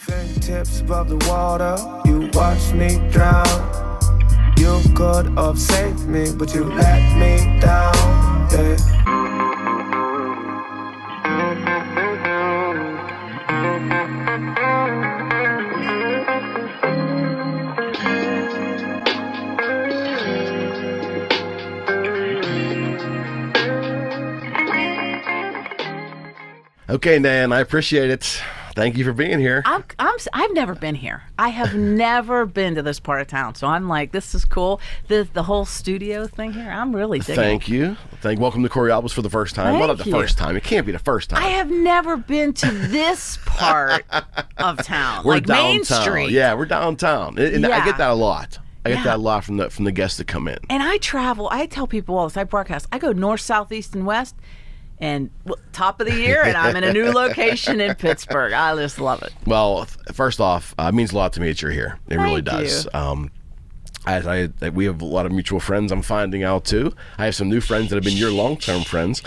Fingertips above the water, you watch me drown. You could have saved me, but you let me down. Yeah. Okay, Nan, I appreciate it. Thank you for being here. I've never been here. I have never been to this part of town. So I'm like, this is cool. The whole studio thing here, I'm really digging. Thank you. Welcome to Coriopolis for the first time. Well, not the first time. It can't be the first time. I have never been to this part of town. We're like downtown. Main Street. Yeah, we're downtown. And I get that a lot. I get that a lot from the guests that come in. And I travel. I tell people all this. I broadcast. I go north, south, east, and west. And top of the year, and I'm in a new location in Pittsburgh. I just love it. Well, first off, it means a lot to me that you're here. It really does. We have a lot of mutual friends, I'm finding out, too. I have some new friends that have been your long-term friends.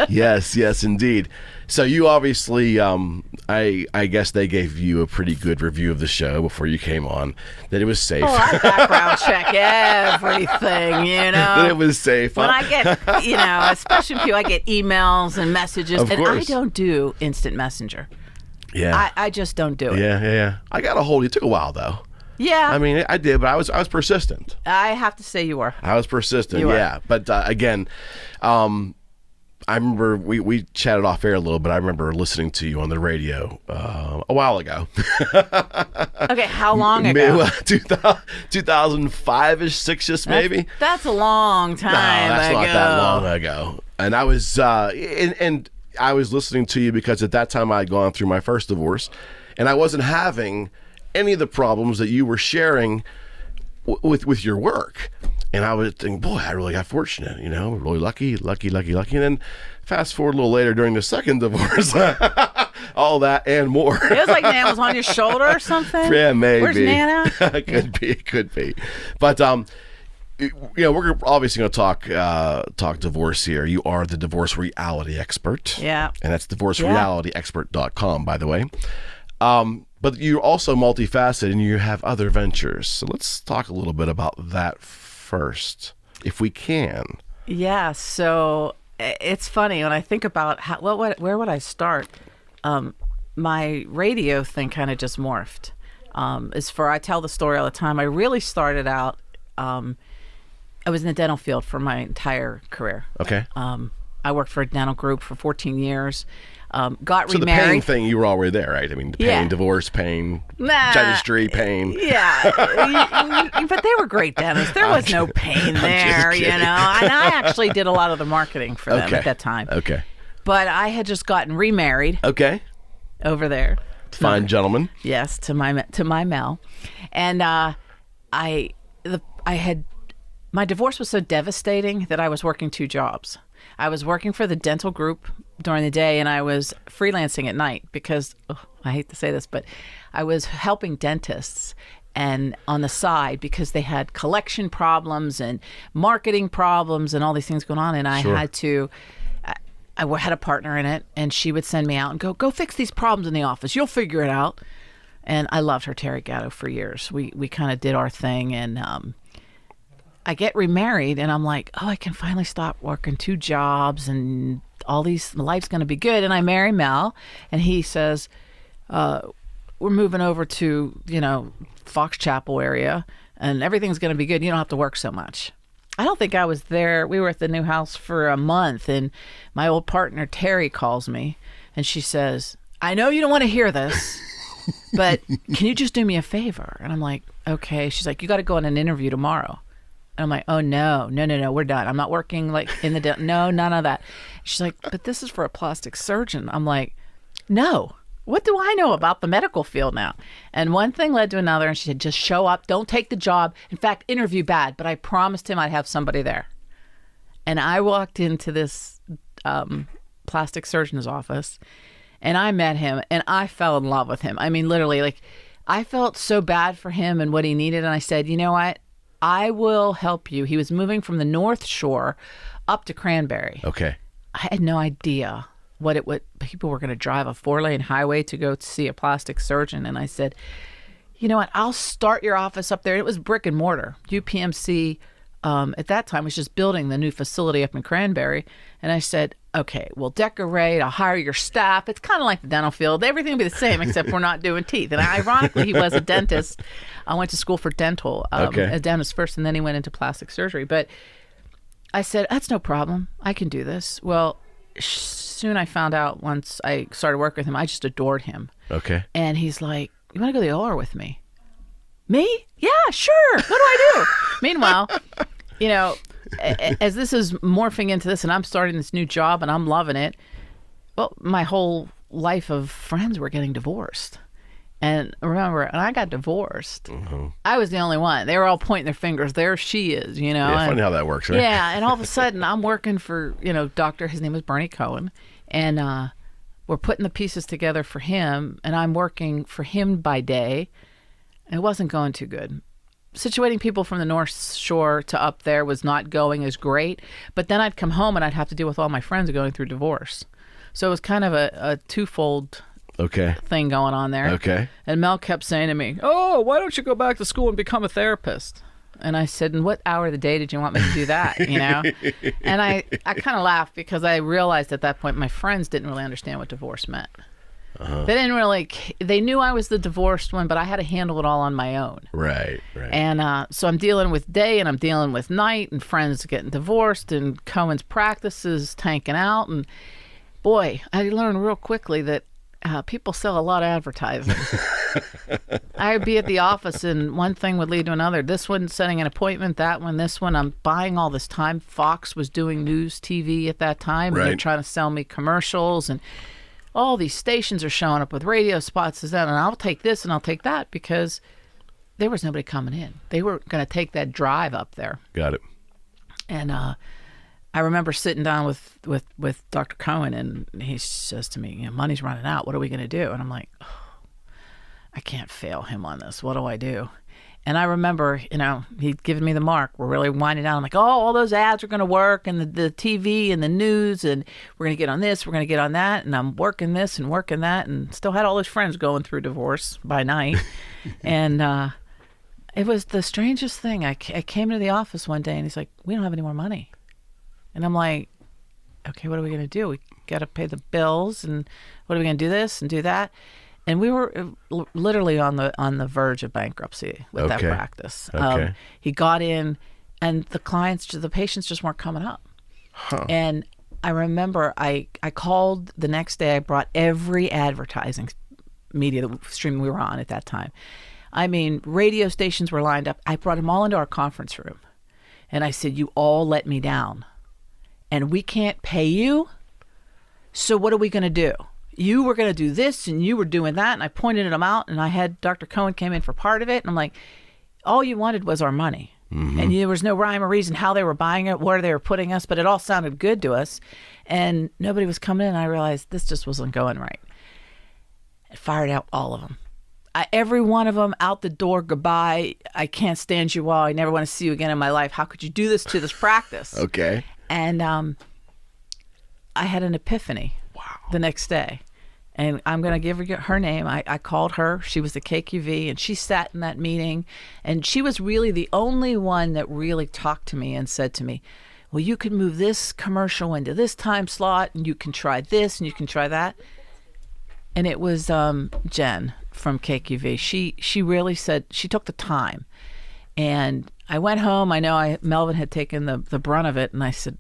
Yes, indeed. So you obviously, I guess they gave you a pretty good review of the show before you came on, that it was safe. Oh, I background check everything, That it was safe. When I get, especially people, I get emails and messages, and I don't do instant messenger. Yeah. I just don't do it. Yeah. I got a hold of you. It took a while, though. Yeah. I mean, I did, but I was persistent. I have to say you were. I was persistent, you yeah. But again, I remember we chatted off air a little bit. I remember listening to you on the radio a while ago. Okay, how long ago? 2005-ish, 6-ish maybe. That's a long time ago. No, that's not that long ago. And I was and I was listening to you because at that time I had gone through my first divorce, and I wasn't having any of the problems that you were sharing with your work. And I was thinking, boy, I really got fortunate, really lucky. And then fast forward a little later during the second divorce, all that and more. It was like Nana was on your shoulder or something. Yeah, maybe. Where's Nana? It could be. But, we're obviously going to talk divorce here. You are the divorce reality expert. Yeah. And that's divorcerealityexpert.com, by the way. But you're also multifaceted and you have other ventures. So let's talk a little bit about that first, if we can. Yeah, so it's funny when I think about where would I start? My radio thing kind of just morphed. I tell the story all the time. I really started out, I was in the dental field for my entire career. Okay. I worked for a dental group for 14 years. Got remarried. So the pain thing, you were already there, right? I mean, the pain, divorce, pain, dentistry, pain. Yeah, but they were great dentists. There was no pain there, And I actually did a lot of the marketing for them at that time. Okay. But I had just gotten remarried. Okay. Over there. Fine gentleman. Yes, to my Mel, and my divorce was so devastating that I was working 2 jobs. I was working for the dental group during the day, and I was freelancing at night because, I hate to say this, but I was helping dentists and on the side because they had collection problems and marketing problems and all these things going on. And I had a partner in it, and she would send me out and go fix these problems in the office. You'll figure it out. And I loved her, Terry Gatto, for years. We kind of did our thing, and I get remarried, and I'm like, I can finally stop working 2 jobs, and life's going to be good. And I marry Mel, and he says, we're moving over to, Fox Chapel area, and everything's going to be good. You don't have to work so much. I don't think I was there. We were at the new house for a month, and my old partner, Terry, calls me, and she says, I know you don't want to hear this, but can you just do me a favor? And I'm like, okay. She's like, you got to go on an interview tomorrow. And I'm like, oh, no, we're done. I'm not working in the no, none of that. She's like, but this is for a plastic surgeon. I'm like, no, what do I know about the medical field now? And one thing led to another, and she said, just show up. Don't take the job. In fact, interview bad. But I promised him I'd have somebody there. And I walked into this plastic surgeon's office, and I met him, and I fell in love with him. I mean, literally, I felt so bad for him and what he needed. And I said, you know what? I will help you. He was moving from the North Shore up to Cranberry. Okay. I had no idea people were going to drive a 4-lane highway to go see a plastic surgeon. And I said, you know what, I'll start your office up there. It was brick and mortar. UPMC at that time was just building the new facility up in Cranberry. And I said, okay, we'll decorate, I'll hire your staff. It's kind of like the dental field. Everything will be the same except we're not doing teeth. And ironically, he was a dentist. I went to school for dental, a dentist first, and then he went into plastic surgery. But I said, that's no problem. I can do this. Well, soon I found out once I started working with him, I just adored him. Okay. And he's like, you want to go to the OR with me? Me? Yeah, sure. What do I do? Meanwhile, you know, as this is morphing into this and I'm starting this new job and I'm loving it, well, my whole life of friends were getting divorced. And remember, and I got divorced. Mm-hmm. I was the only one. They were all pointing their fingers. There she is, you know. Yeah, funny how that works, right? Yeah, and all of a sudden I'm working for, you know, his name was Bernie Cohen, and we're putting the pieces together for him, and I'm working for him by day, and it wasn't going too good. Situating people from the North Shore to up there was not going as great, but then I'd come home and I'd have to deal with all my friends going through divorce. So it was kind of a twofold thing going on there. Okay. And Mel kept saying to me, oh, why don't you go back to school and become a therapist? And I said, in what hour of the day did you want me to do that? You know? And I kind of laughed because I realized at that point my friends didn't really understand what divorce meant. Uh-huh. They didn't really, they knew I was the divorced one, but I had to handle it all on my own. Right. And so I'm dealing with day and I'm dealing with night, and friends getting divorced, and Cohen's practices tanking out. And boy, I learned real quickly that people sell a lot of advertising. I would be at the office and one thing would lead to another. This one setting an appointment, that one, this one. I'm buying all this time. Fox was doing news TV at that time. And they're trying to sell me commercials, and all these stations are showing up with radio spots as that. And I'll take this and I'll take that because there was nobody coming in. They were going to take that drive up there. Got it. And I remember sitting down with Dr. Cohen, and he says to me, you know, money's running out. What are we going to do? And I'm like, oh, I can't fail him on this. What do I do? And I remember, you know, he'd given me the mark. We're really winding down. I'm like, oh, all those ads are going to work, and the TV and the news, and we're going to get on this, we're going to get on that. And I'm working this and working that, and still had all those friends going through divorce by night. And it was the strangest thing. I came to the office one day, and he's like, we don't have any more money. And I'm like, okay, what are we going to do? We got to pay the bills, and what are we going to do this and do that? And we were literally on the verge of bankruptcy with that practice. Okay. He got in, and the patients just weren't coming up. Huh. And I remember I called the next day. I brought every advertising media stream we were on at that time. I mean, radio stations were lined up. I brought them all into our conference room. And I said, you all let me down. And we can't pay you. So what are we going to do? You were going to do this and you were doing that. And I pointed them out, and I had Dr. Cohen came in for part of it. And I'm like, all you wanted was our money. Mm-hmm. And there was no rhyme or reason how they were buying it, where they were putting us, but it all sounded good to us. And nobody was coming in. I realized this just wasn't going right. I fired out all of them. Every one of them out the door, goodbye. I can't stand you all. I never want to see you again in my life. How could you do this to this practice? Okay. And I had an epiphany. Wow. The next day. And I'm going to give her name. I called her. She was the KQV, and she sat in that meeting. And she was really the only one that really talked to me and said to me, well, you could move this commercial into this time slot, and you can try this, and you can try that. And it was Jen from KQV. She really said, she took the time. And I went home. I know Melvin had taken the brunt of it, and I said,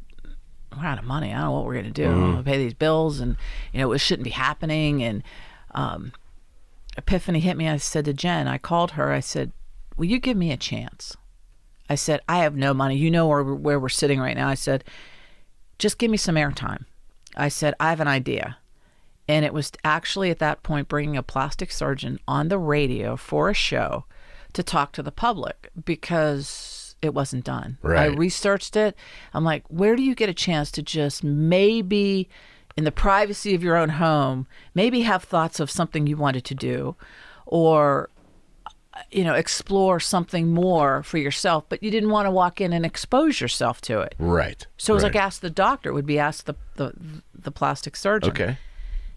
we're out of money. I don't know what we're going to do. I'm going to pay these bills, and you know, it shouldn't be happening. And epiphany hit me. I said to Jen, I called her. I said, will you give me a chance? I said, I have no money. You know where we're sitting right now. I said, just give me some airtime. I said, I have an idea. And it was actually at that point bringing a plastic surgeon on the radio for a show to talk to the public, because it wasn't done. Right. I researched it. I'm like, where do you get a chance to just maybe in the privacy of your own home, maybe have thoughts of something you wanted to do, or explore something more for yourself, but you didn't want to walk in and expose yourself to it. Right. So it was right. like ask the doctor, it would be ask the plastic surgeon. Okay.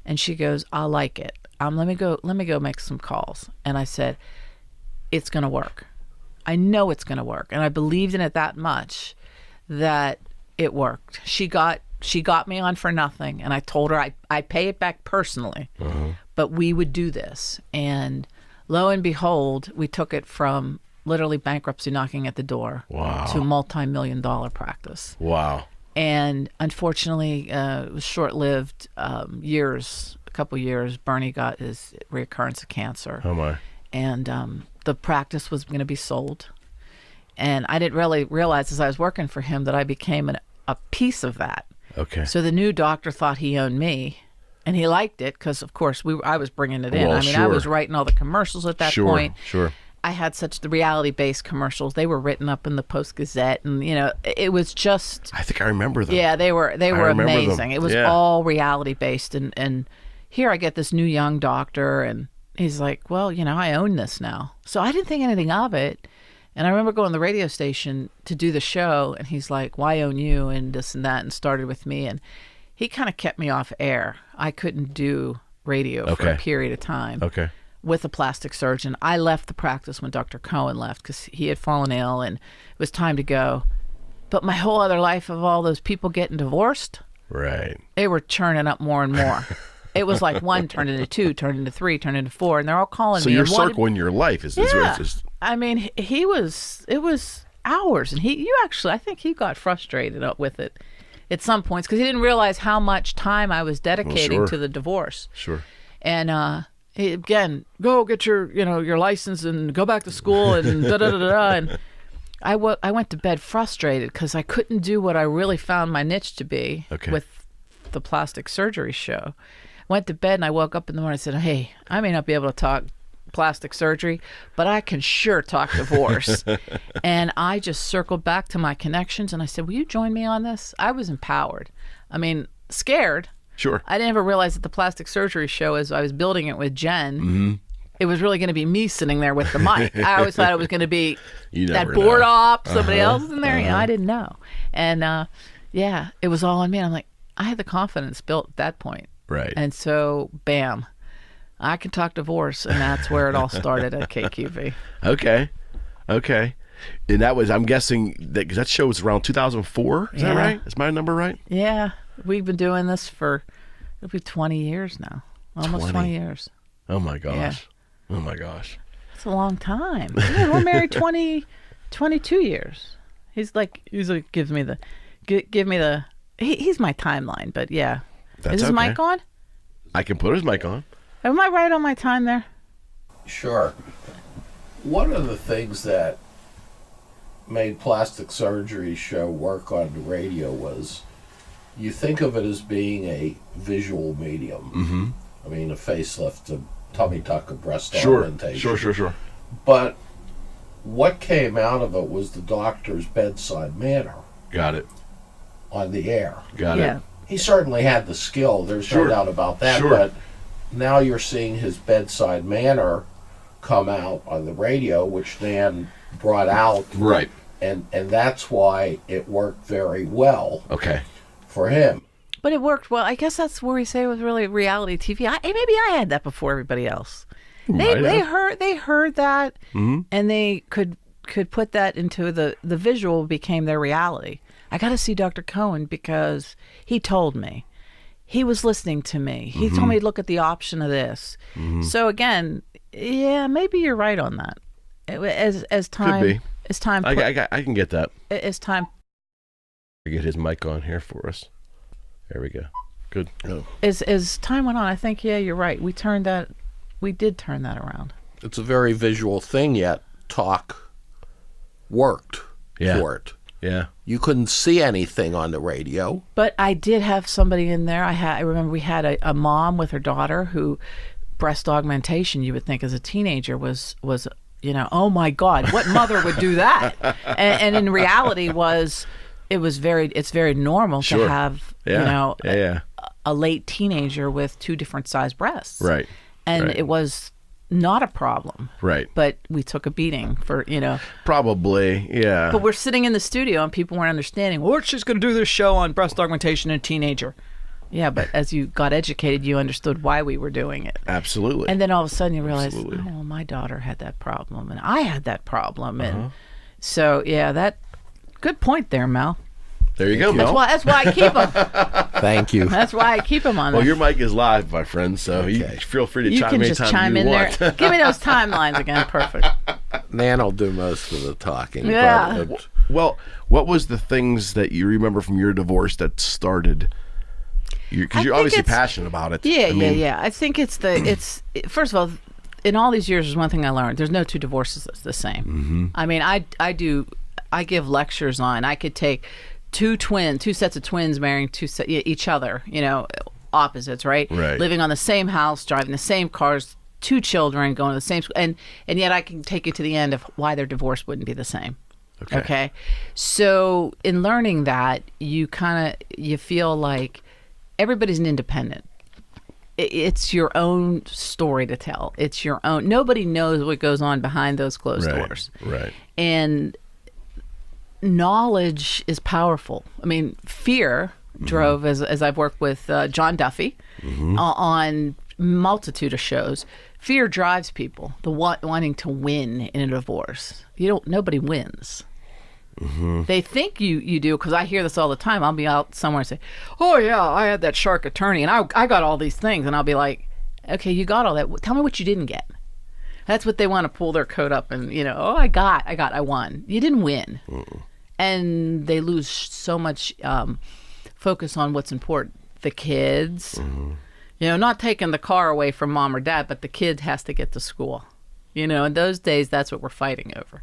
And she goes, I like it. Let me go make some calls. And I said, it's going to work. I know it's going to work. And I believed in it that much that it worked. She got me on for nothing. And I told her I pay it back personally, but we would do this. And lo and behold, we took it from literally bankruptcy knocking at the door to multi-million-dollar practice. Wow. And unfortunately, it was short-lived, a couple years. Bernie got his reoccurrence of cancer. Oh, my. And the practice was going to be sold. And I didn't really realize as I was working for him that I became a piece of that. Okay. So the new doctor thought he owned me. And he liked it because, of course, I was bringing it in. Well, I mean, sure. I was writing all the commercials at that point. Sure. I had such the reality-based commercials. They were written up in the Post-Gazette, and it was just. I think I remember them. Yeah, they were amazing. Them. It was all reality-based, and here I get this new young doctor, and he's like, "Well, I own this now." So I didn't think anything of it, and I remember going to the radio station to do the show, and he's like, "Why own you?" and this and that, and started with me, and he kind of kept me off air. I couldn't do radio for a period of time. Okay. With a plastic surgeon. I left the practice when Dr. Cohen left because he had fallen ill and it was time to go. But my whole other life of all those people getting divorced, right? They were churning up more and more. It was like 1 turned into 2, turned into 3, turned into 4, and they're all calling me. So your circle in your life is just. I mean, it was hours, and I think he got frustrated with it at some points because he didn't realize how much time I was dedicating to the divorce. Sure. And again, go get your license and go back to school and da-da-da-da-da. And I went to bed frustrated because I couldn't do what I really found my niche to be with the plastic surgery show. Went to bed and I woke up in the morning and said, hey, I may not be able to talk plastic surgery, but I can sure talk divorce. And I just circled back to my connections and I said, will you join me on this? I was empowered. I mean, scared. Sure. I didn't ever realize that the plastic surgery show, as I was building it with Jen, it was really going to be me sitting there with the mic. I always thought it was going to be that board op, somebody else in there. I didn't know. And it was all on me. And I'm like, I had the confidence built at that point. Right. And so, bam, I can talk divorce. And that's where it all started at KQV. Okay. And that was, I'm guessing, that show was around 2004. Is that right? Is my number right? Yeah. We've been doing this it'll be 20 years now. Almost 20 years. Oh, my gosh. Yeah. Oh, my gosh. That's a long time. Yeah, we're married 22 years. He's like gives me the, he's my timeline, but yeah. That's Is his mic on? I can put his mic on. Am I right on my time there? Sure. One of the things that made plastic surgery show work on the radio was you think of it as being a visual medium. Mm-hmm. I mean, a facelift, a tummy tuck, a breast augmentation. Sure. But what came out of it was the doctor's bedside manner. Got it. On the air. Got it. He certainly had the skill. There's no doubt about that. Sure. But now you're seeing his bedside manner come out on the radio, which Dan brought out. Right. And that's why it worked very well. Okay. For him. But it worked well. I guess that's where we say it was really reality TV. Maybe I had that before everybody else. They heard that, and they could put that into the visual became their reality. I got to see Dr. Cohen because he told me. He was listening to me. He told me to look at the option of this. So again, yeah, maybe you're right on that. As time, could be. As time, I can get that. As time. Get his mic on here for us. There we go. Good. Oh. As time went on, I think you're right. We did turn that around. It's a very visual thing, yet talk worked for it. Yeah. You couldn't see anything on the radio. But I did have somebody in there. I remember we had a mom with her daughter who breast augmentation, you would think as a teenager was oh my God, what mother would do that? And in reality it's very normal to have a late teenager with 2 different size breasts. Right. And it was not a problem. Right. But we took a beating for, Probably, yeah. But we're sitting in the studio and people weren't understanding, well, she's going to do this show on breast augmentation in a teenager. Yeah, but as you got educated, you understood why we were doing it. Absolutely. And then all of a sudden you realize, Absolutely. oh, well, my daughter had that problem and I had that problem. And so, yeah, good point there, Mel. There you go, Mel. That's why I keep them. Thank you. That's why I keep them on Well, there. your mic is live, my friend, so you feel free to You chime can in just anytime chime you in want. there. Give me those timelines again. Perfect. Nan will do most of the talking. Yeah. But Well, what was the things that you remember from your divorce that started? Because you're think obviously it's- passionate about it. Yeah. I think it's first of all, in all these years, there's one thing I learned: there's no two divorces that's the same. Mm-hmm. I mean, I give lectures on. I could take two sets of twins marrying each other, opposites, right? Right. Living on the same house, driving the same cars, 2 children, going to the same school, and yet I can take you to the end of why their divorce wouldn't be the same. Okay. So in learning that, you feel like everybody's an independent. It's your own story to tell. It's your own. Nobody knows what goes on behind those closed doors. Right. And knowledge is powerful. I mean, fear drove, as I've worked with John Duffy on multitude of shows. Fear drives people, wanting to win in a divorce. Nobody wins. They think you do, because I hear this all the time. I'll be out somewhere and say, oh yeah, I had that shark attorney and I got all these things, and I'll be like, okay, you got all that. Tell me what you didn't get. That's what they want to pull their coat up and, I won. You didn't win. And they lose so much focus on what's important. The kids, not taking the car away from mom or dad, but the kid has to get to school. In those days, that's what we're fighting over.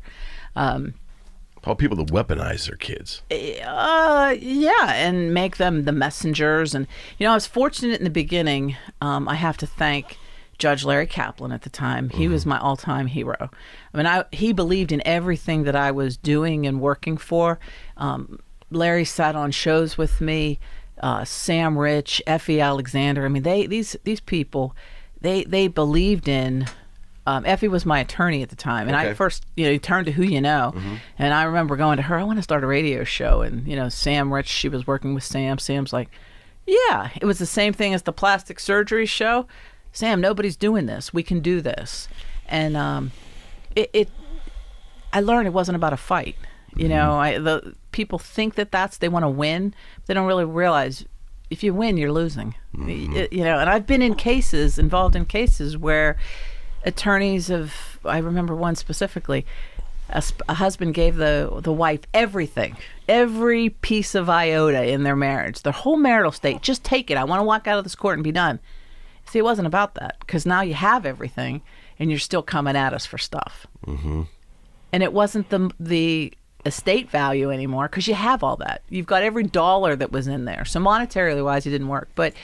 All people that weaponize their kids. And make them the messengers. And, I was fortunate in the beginning. I have to thank Judge Larry Kaplan at the time. He was my all-time hero. I mean, he believed in everything that I was doing and working for. Larry sat on shows with me. Sam Rich, Effie Alexander. I mean, these people, they believed in. Effie was my attorney at the time, and I first, turned to who you know, and I remember going to her. I want to start a radio show, and Sam Rich, she was working with Sam. Sam's like, yeah, it was the same thing as the plastic surgery show. Sam, nobody's doing this. We can do this, and I learned it wasn't about a fight. The people think they want to win. They don't really realize if you win, you're losing. And I've been involved in cases where attorneys I remember one specifically, a husband gave the wife everything, every piece of iota in their marriage, their whole marital state. Just take it. I want to walk out of this court and be done. See, it wasn't about that, because now you have everything and you're still coming at us for stuff. And it wasn't the estate value anymore, because you have all that. You've got every dollar that was in there. So monetarily wise, it didn't work. But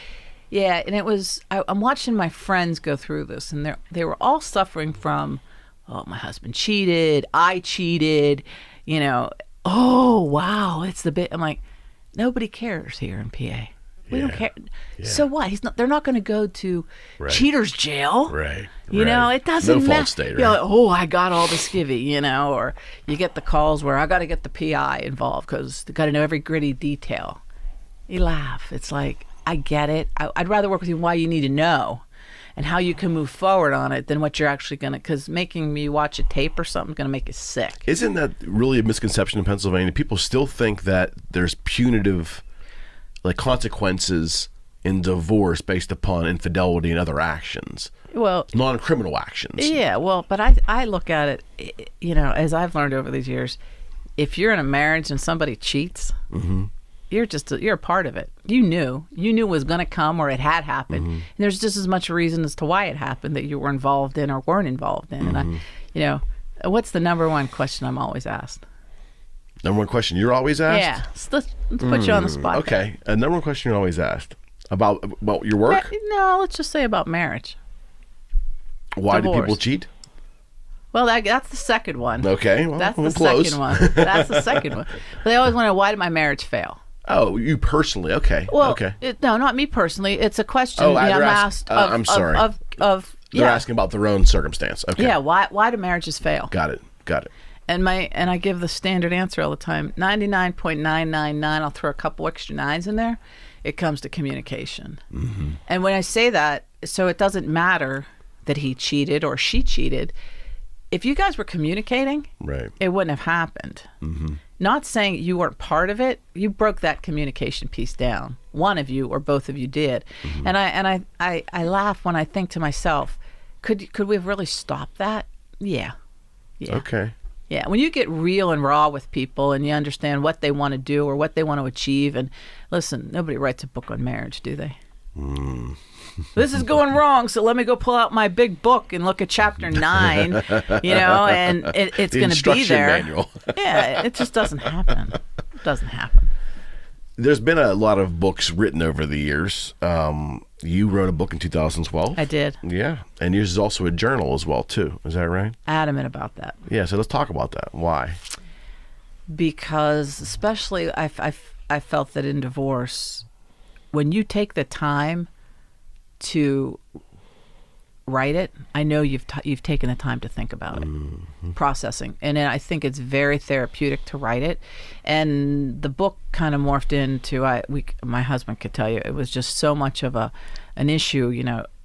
yeah, and it was, I'm watching my friends go through this, and they were all suffering from, oh, my husband cheated, I cheated, oh, wow, it's the bit. I'm like, nobody cares here in PA. We don't care. Yeah. So what? They're not going to go to cheaters jail. Right. It doesn't matter. No fault state, right? Like, oh, I got all the skivvy, or you get the calls where I got to get the PI involved because they got to know every gritty detail. You laugh. It's like, I get it. I'd rather work with you why you need to know and how you can move forward on it than what you're actually going to, because making me watch a tape or something is going to make you sick. Isn't that really a misconception in Pennsylvania? People still think that there's punitive consequences in divorce based upon infidelity and other actions. Well, non-criminal actions. Yeah, well, but I look at it, as I've learned over these years, if you're in a marriage and somebody cheats, you're a part of it. You knew it was going to come, or it had happened. And there's just as much reason as to why it happened that you were involved in or weren't involved in. And what's the number one question I'm always asked? Number one question you're always asked? Yeah. So let's put you on the spot. Okay. A number one question you're always asked. About your work? No, let's just say about marriage. Why Divorce. do people cheat? Well, that's the second one. Okay. Well, that's the close. second one. That's the second one. But they always want to know, why did my marriage fail? Oh, you personally? Okay. Well, okay. No, not me personally. It's a question I'm asked I'm sorry. of They're Yeah. asking about their own circumstance. Okay. Yeah, why do marriages fail? Got it. And I give the standard answer all the time. 99.999, I'll throw a couple extra nines in there. It comes to communication. Mm-hmm. And when I say that, so it doesn't matter that he cheated or she cheated. If you guys were communicating, Right. it wouldn't have happened. Mm-hmm. Not saying you weren't part of it. You broke that communication piece down. One of you or both of you did. Mm-hmm. And I laugh when I think to myself, could we have really stopped that? Yeah. Okay. Yeah, when you get real and raw with people and you understand what they want to do or what they want to achieve, and listen, nobody writes a book on marriage, do they? This is going wrong, so let me go pull out my big book and look at chapter 9, and it's going to be there. Manual. Yeah, it just doesn't happen. It doesn't happen. There's been a lot of books written over the years. You wrote a book in 2012. I did. Yeah, and yours is also a journal as well, too. Is that right? Adamant about that. Yeah, so let's talk about that. Why? Because especially I felt that in divorce, when you take the time to write it, I know you've taken the time to think about it, processing, and then I think it's very therapeutic to write it. And the book kind of morphed into my husband could tell you it was just so much of an issue.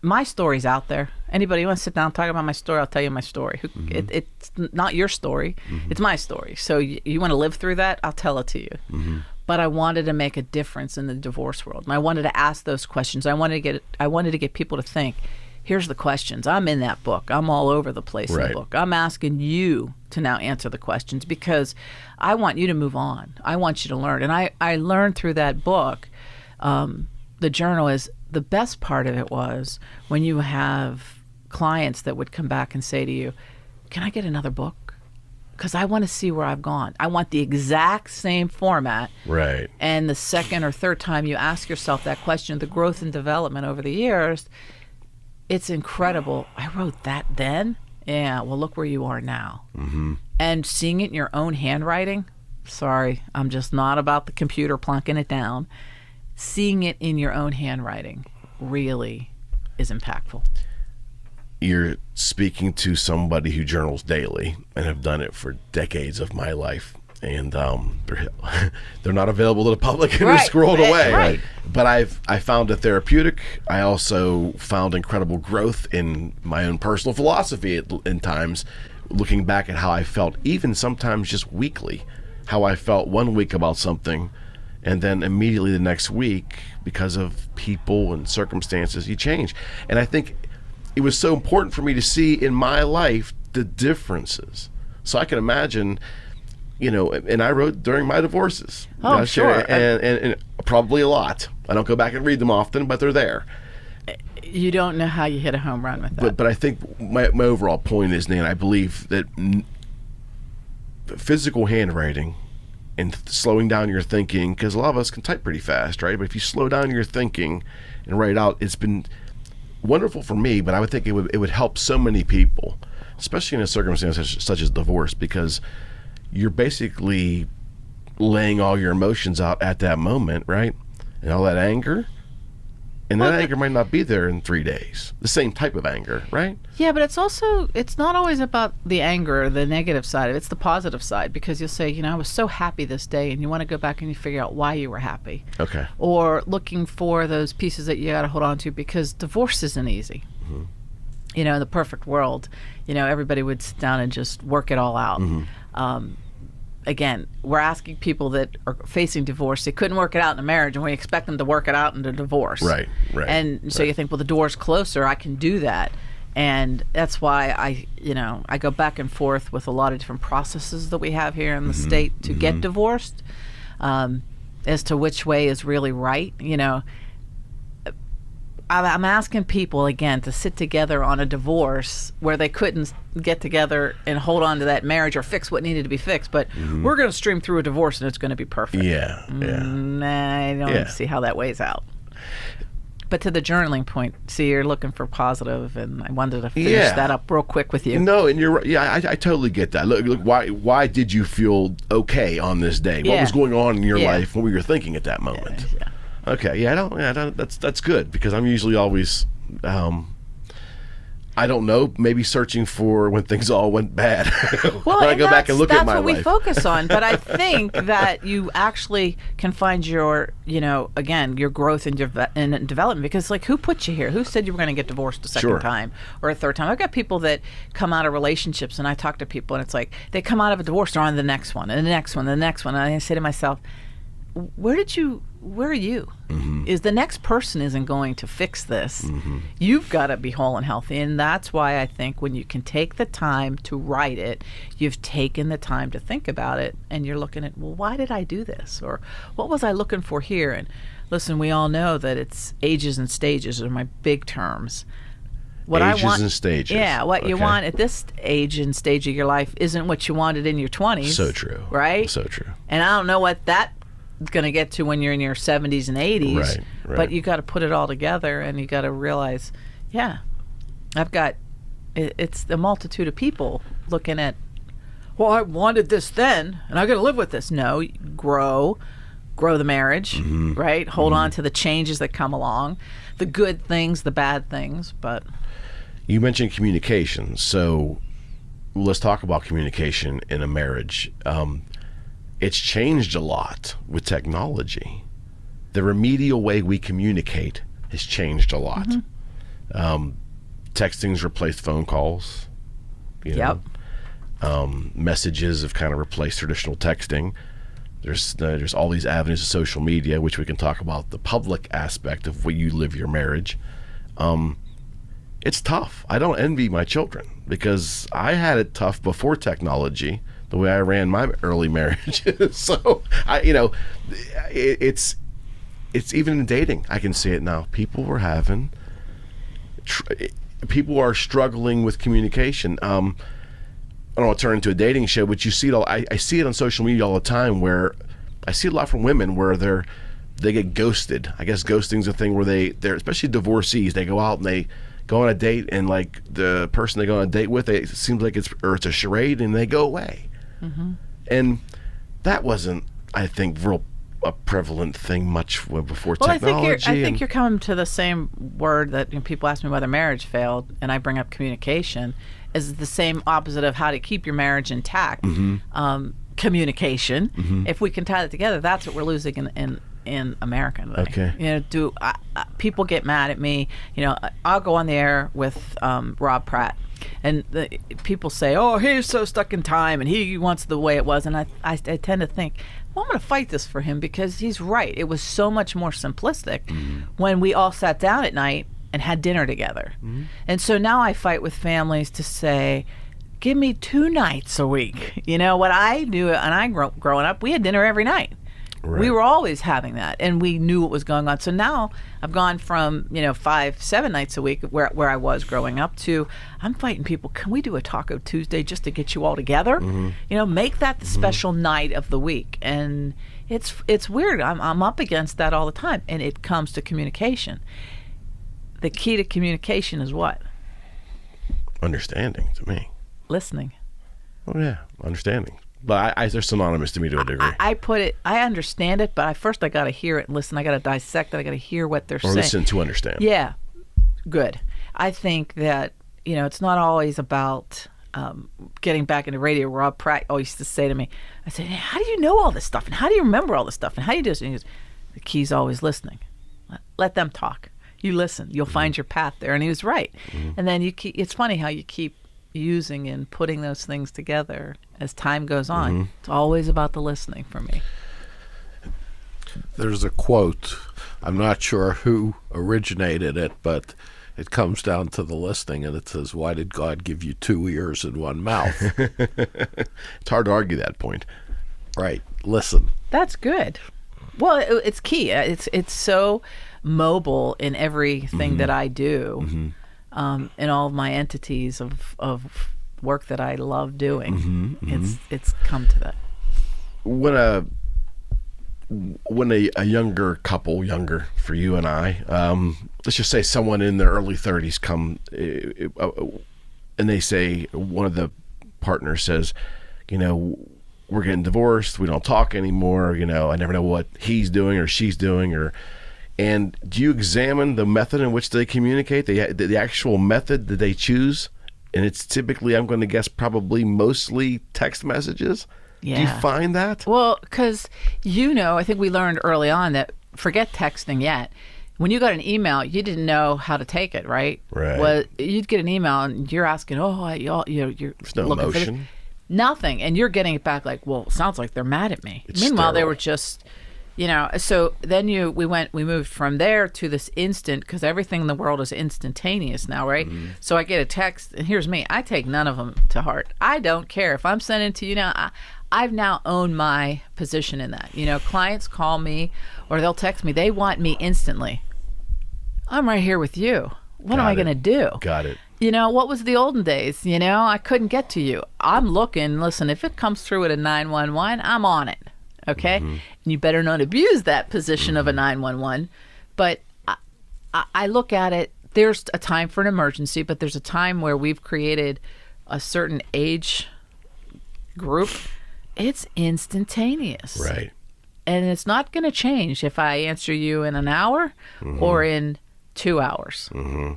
My story's out there. Anybody want to sit down and talk about my story? I'll tell you my story. It's not your story. It's my story. So you want to live through that? I'll tell it to you. But I wanted to make a difference in the divorce world, and I wanted to ask those questions. I wanted to get people to think. Here's the questions. I'm in that book. I'm all over the place in the book. I'm asking you to now answer the questions because I want you to move on. I want you to learn. And I learned through that book, the journal is the best part of it was when you have clients that would come back and say to you, can I get another book? Because I want to see where I've gone. I want the exact same format. Right. And the second or third time you ask yourself that question, the growth and development over the years, it's incredible. I wrote that then. Yeah, well, look where you are now. Mm-hmm. And seeing it in your own handwriting, sorry, I'm just not about the computer plunking it down. Seeing it in your own handwriting really is impactful. You're speaking to somebody who journals daily and have done it for decades of my life. And they're not available to the public and they're scrolled away. Right. But I found it therapeutic. I also found incredible growth in my own personal philosophy in times, looking back at how I felt, even sometimes just weekly, how I felt one week about something, and then immediately the next week, because of people and circumstances, you change. And I think it was so important for me to see in my life the differences. So I can imagine... and I wrote during my divorces. Oh, sure. And probably a lot. I don't go back and read them often, but they're there. You don't know how you hit a home run with that. But I think my overall point is, Nan, I believe that physical handwriting and slowing down your thinking, because a lot of us can type pretty fast, right? But if you slow down your thinking and write out, it's been wonderful for me, but I would think it would help so many people, especially in a circumstance such as divorce, because you're basically laying all your emotions out at that moment, right? And all that anger. And that anger might not be there in 3 days. The same type of anger, right? Yeah, but it's not always about the anger or the negative side of it. It's the positive side, because you'll say, I was so happy this day, and you want to go back and you figure out why you were happy. Okay. Or looking for those pieces that you got to hold on to, because divorce isn't easy. Mm-hmm. In the perfect world, everybody would sit down and just work it all out. Mm-hmm. Again, we're asking people that are facing divorce, they couldn't work it out in a marriage, and we expect them to work it out in a divorce. Right. And so you think, well, the door's closer, I can do that. And that's why I go back and forth with a lot of different processes that we have here in the state to get divorced, as to which way is really right. I'm asking people, again, to sit together on a divorce where they couldn't get together and hold on to that marriage or fix what needed to be fixed. But we're going to stream through a divorce and it's going to be perfect. Yeah. I don't see how that weighs out. But to the journaling point, see, you're looking for positive, and I wanted to finish that up real quick with you. No, and you're right. Yeah, I totally get that. Look, why did you feel okay on this day? What was going on in your life? What were you thinking at that moment? Yeah. Okay, that's good, because I'm usually always I don't know, maybe searching for when things all went bad. Well, when I go back and look at my that's what life. we focus on. But I think that you actually can find your, again, your growth and development. Because, like, who put you here? Who said you were going to get divorced a second time or a third time? I've got people that come out of relationships, and I talk to people, and it's like they come out of a divorce, they're on the next one, and the next one, and the next one. And I say to myself, where are you? Mm-hmm. Is the next person isn't going to fix this. Mm-hmm. You've got to be whole and healthy. And that's why I think when you can take the time to write it, you've taken the time to think about it, and you're looking at, well, why did I do this? Or what was I looking for here? And listen, we all know that it's ages and stages are my big terms. Ages and stages. Yeah, what you want at this age and stage of your life isn't what you wanted in your 20s. So true. Right? So true. And I don't know what that going to get to when you're in your 70s and 80s, right. But you got to put it all together, and you got to realize, I've got it's the multitude of people looking at, well, I wanted this then and I got to live with this. No, grow the marriage, mm-hmm. right? Hold on to the changes that come along, the good things, the bad things. But you mentioned communication, so let's talk about communication in a marriage. It's changed a lot with technology. The remedial way we communicate has changed a lot. Mm-hmm. Texting's replaced phone calls. Yep. Messages have kind of replaced traditional texting. There's all these avenues of social media, which we can talk about the public aspect of where you live your marriage. It's tough. I don't envy my children because I had it tough before technology, the way I ran my early marriage. So it's even in dating. I can see it now. People are struggling with communication. I don't want to turn into a dating show, but you see it all. I see it on social media all the time, where I see it a lot from women where they get ghosted. I guess ghosting's a thing where they're especially divorcees. They go out and they go on a date, and like the person they go on a date with, it seems like it's a charade, and they go away. Mm-hmm. And that wasn't, I think, a prevalent thing much before technology. I think you're coming to the same word that people ask me whether marriage failed, and I bring up communication is the same opposite of how to keep your marriage intact. Mm-hmm. Communication. Mm-hmm. If we can tie that together, that's what we're losing in America today. Okay. People get mad at me. I'll go on the air with Rob Pratt, and people say, "Oh, he's so stuck in time, and he wants the way it was." And I tend to think, well, I'm going to fight this for him because he's right. It was so much more simplistic when we all sat down at night and had dinner together. Mm-hmm. And so now I fight with families to say, give me 2 nights a week. What I knew, and I growing up, we had dinner every night. Right. We were always having that, and we knew what was going on. So now I've gone from 5-7 nights a week where I was growing up to I'm fighting people. Can we do a Taco Tuesday just to get you all together? Mm-hmm. Make that the special night of the week. And it's weird. I'm up against that all the time, and it comes to communication. The key to communication is what? Understanding to me. Listening. Oh yeah, understanding. But they're synonymous to me to a degree. I understand it, but first I got to hear it and listen. I got to dissect it. I got to hear what they're saying. Or listen to understand. Yeah, good. I think that, it's not always about getting back into radio. Rob Pratt always used to say to me, I said, hey, how do you know all this stuff? And how do you remember all this stuff? And how do you do this? And he goes, the key's always listening. Let them talk. You listen. You'll find your path there. And he was right. Mm-hmm. And then it's funny how you keep using and putting those things together as time goes on. Mm-hmm. It's always about the listening for me. There's a quote, I'm not sure who originated it, but it comes down to the listening, and it says, why did God give you 2 ears and 1 mouth? It's hard to argue that point. Right. Listen. That's good. Well, it's key. It's so mobile in everything mm-hmm. that I do. Mm-hmm. In all of my entities of work that I love doing. Mm-hmm, mm-hmm. It's come to that. When a younger couple, younger for you and I, let's just say someone in their early 30s come and they say, one of the partners says, we're getting divorced, we don't talk anymore, I never know what he's doing or she's doing, or And do you examine the method in which they communicate, the actual method that they choose? And it's typically, I'm going to guess, probably mostly text messages. Yeah. Do you find that? Well, because, I think we learned early on that forget texting yet. When you got an email, you didn't know how to take it, right? Right. Well, you'd get an email and you're asking, you're There's no looking emotion. Nothing. And you're getting it back like, well, it sounds like they're mad at me. It's Meanwhile, they sterile. were just, so then we moved from there to this instant, because everything in the world is instantaneous now, right? Mm-hmm. So I get a text, and here's me. I take none of them to heart. I don't care. If I'm sending it to you now, I've now owned my position in that. Clients call me or they'll text me. They want me instantly. I'm right here with you. What am I going to do? Got it. What was the olden days? I couldn't get to you. I'm looking. Listen, if it comes through at a 911, I'm on it. Okay? Mm-hmm. And you better not abuse that position of a 911. But I look at it, there's a time for an emergency, but there's a time where we've created a certain age group. It's instantaneous. Right. And it's not going to change if I answer you in an hour or in 2 hours. Mm-hmm.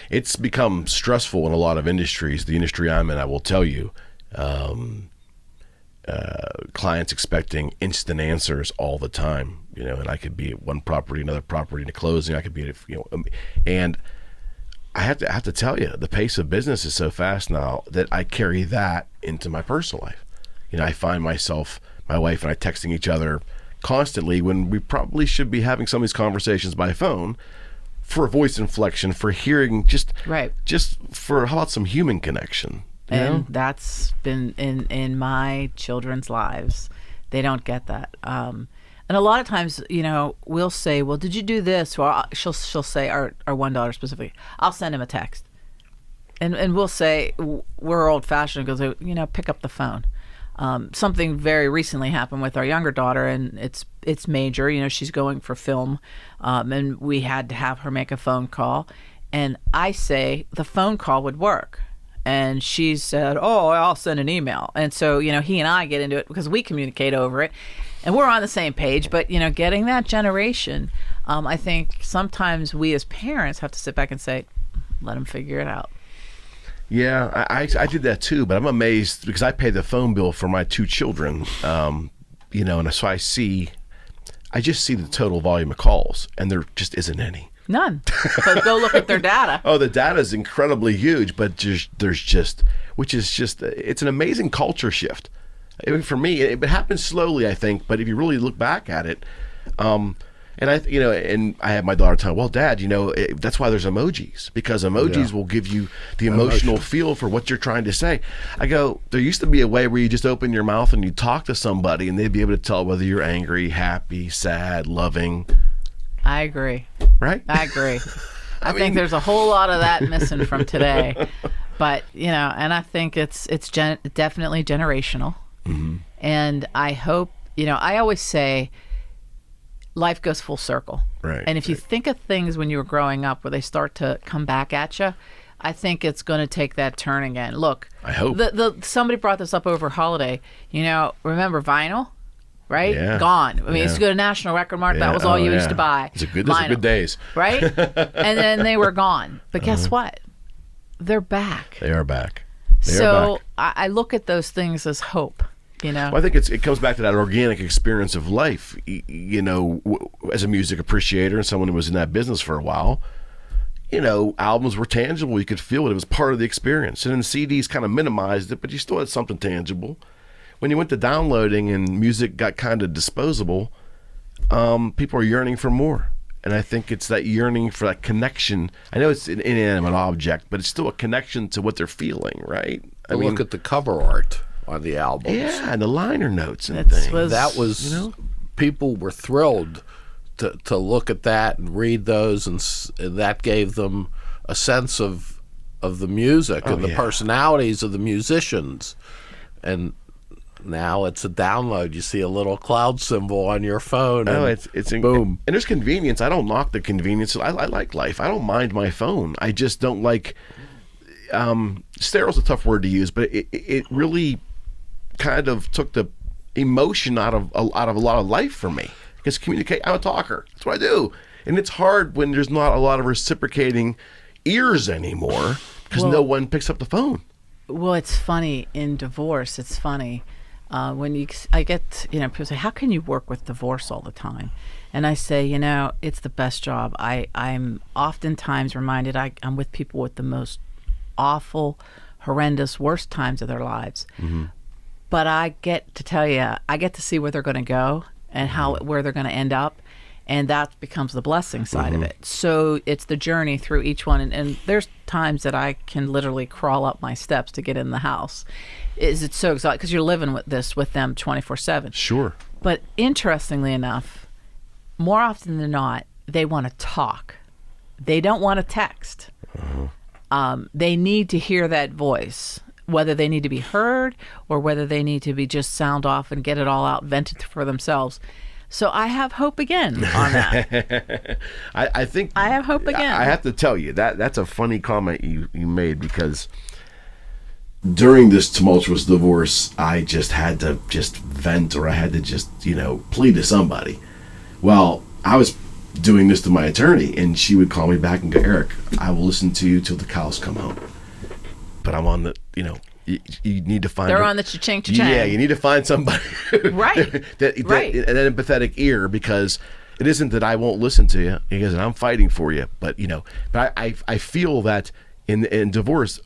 It's become stressful in a lot of industries. The industry I'm in, I will tell you, clients expecting instant answers all the time. And I could be at one property, another property, in a closing. I could be at, and I have to tell you, the pace of business is so fast now that I carry that into my personal life. I find myself, my wife and I texting each other constantly when we probably should be having some of these conversations by phone for voice inflection, for hearing, just for, how about some human connection? And that's been in my children's lives. They don't get that. And a lot of times, we'll say, well, did you do this? Or she'll say, our one daughter specifically, I'll send him a text. And we'll say, we're old fashioned, goes, pick up the phone. Something very recently happened with our younger daughter, and it's major. She's going for film, and we had to have her make a phone call. And I say the phone call would work, and she said, "Oh, I'll send an email." And so he and I get into it because we communicate over it, and we're on the same page. But getting that generation, I think sometimes we as parents have to sit back and say, "Let them figure it out." Yeah, I did that too, but I'm amazed because I pay the phone bill for my 2 children, and so I just see the total volume of calls, and there just isn't any. None. But go look at their data. Oh, the data is incredibly huge, but it's an amazing culture shift. I mean, for me, it happens slowly, I think, but if you really look back at it, and I have my daughter tell me, well, Dad, that's why there's emojis, because emojis will give you the emotional feel for what you're trying to say. I go, there used to be a way where you just open your mouth and you talk to somebody and they'd be able to tell whether you're angry, happy, sad, loving. I agree. Right? I agree. I think there's a whole lot of that missing from today. But, and I think it's definitely generational. Mm-hmm. And I hope, I always say, life goes full circle. Right. And if you think of things when you were growing up where they start to come back at you, I think it's going to take that turn again. Look, I hope. Somebody brought this up over holiday. Remember vinyl, right? Yeah. Gone. I mean, you used to go to National Record Mart. That was all you used to buy. Those are good days. Right? And then they were gone. But guess what? They're back. They are back. I look at those things as hope. Well, I think it comes back to that organic experience of life. As a music appreciator and someone who was in that business for a while, albums were tangible. You could feel it. It was part of the experience. And then CDs kind of minimized it, but you still had something tangible. When you went to downloading and music got kind of disposable, people are yearning for more. And I think it's that yearning for that connection. I know it's an inanimate object, but it's still a connection to what they're feeling, right? I mean, look at the cover art on the albums. Yeah, and the liner notes and things. That was people were thrilled to look at that and read those, and that gave them a sense of the music and the personalities of the musicians. And now it's a download. You see a little cloud symbol on your phone. And it's boom. And there's convenience. I don't knock the convenience. I like life. I don't mind my phone. I just don't like. Steril's a tough word to use, but it really kind of took the emotion out of a lot of life for me. Because I'm a talker. That's what I do. And it's hard when there's not a lot of reciprocating ears anymore because no one picks up the phone. Well, it's funny in divorce. It's funny when I get, people say, how can you work with divorce all the time? And I say, it's the best job. I'm oftentimes reminded I'm with people with the most awful, horrendous, worst times of their lives. Mm-hmm. But I get to tell you, I get to see where they're going to go and where they're going to end up. And that becomes the blessing side of it. So it's the journey through each one. And there's times that I can literally crawl up my steps to get in the house. It's so exciting because you're living with them 24/7. Sure. But interestingly enough, more often than not, they want to talk. They don't want to text. They need to hear that voice, whether they need to be heard or whether they need to be just sound off and get it all out, vented for themselves. So I have hope again on that. I think I have hope again. I have to tell you that's a funny comment you made, because during this tumultuous divorce, I just had to vent, or I had to plead to somebody. Well, I was doing this to my attorney, and she would call me back and go, Eric, I will listen to you till the cows come home. But I'm on the, you need to find. They're on the cha-ching, cha-ching. Yeah, you need to find somebody. Right. that an empathetic ear, because it isn't that I won't listen to you, because I'm fighting for you. But I feel that in divorce,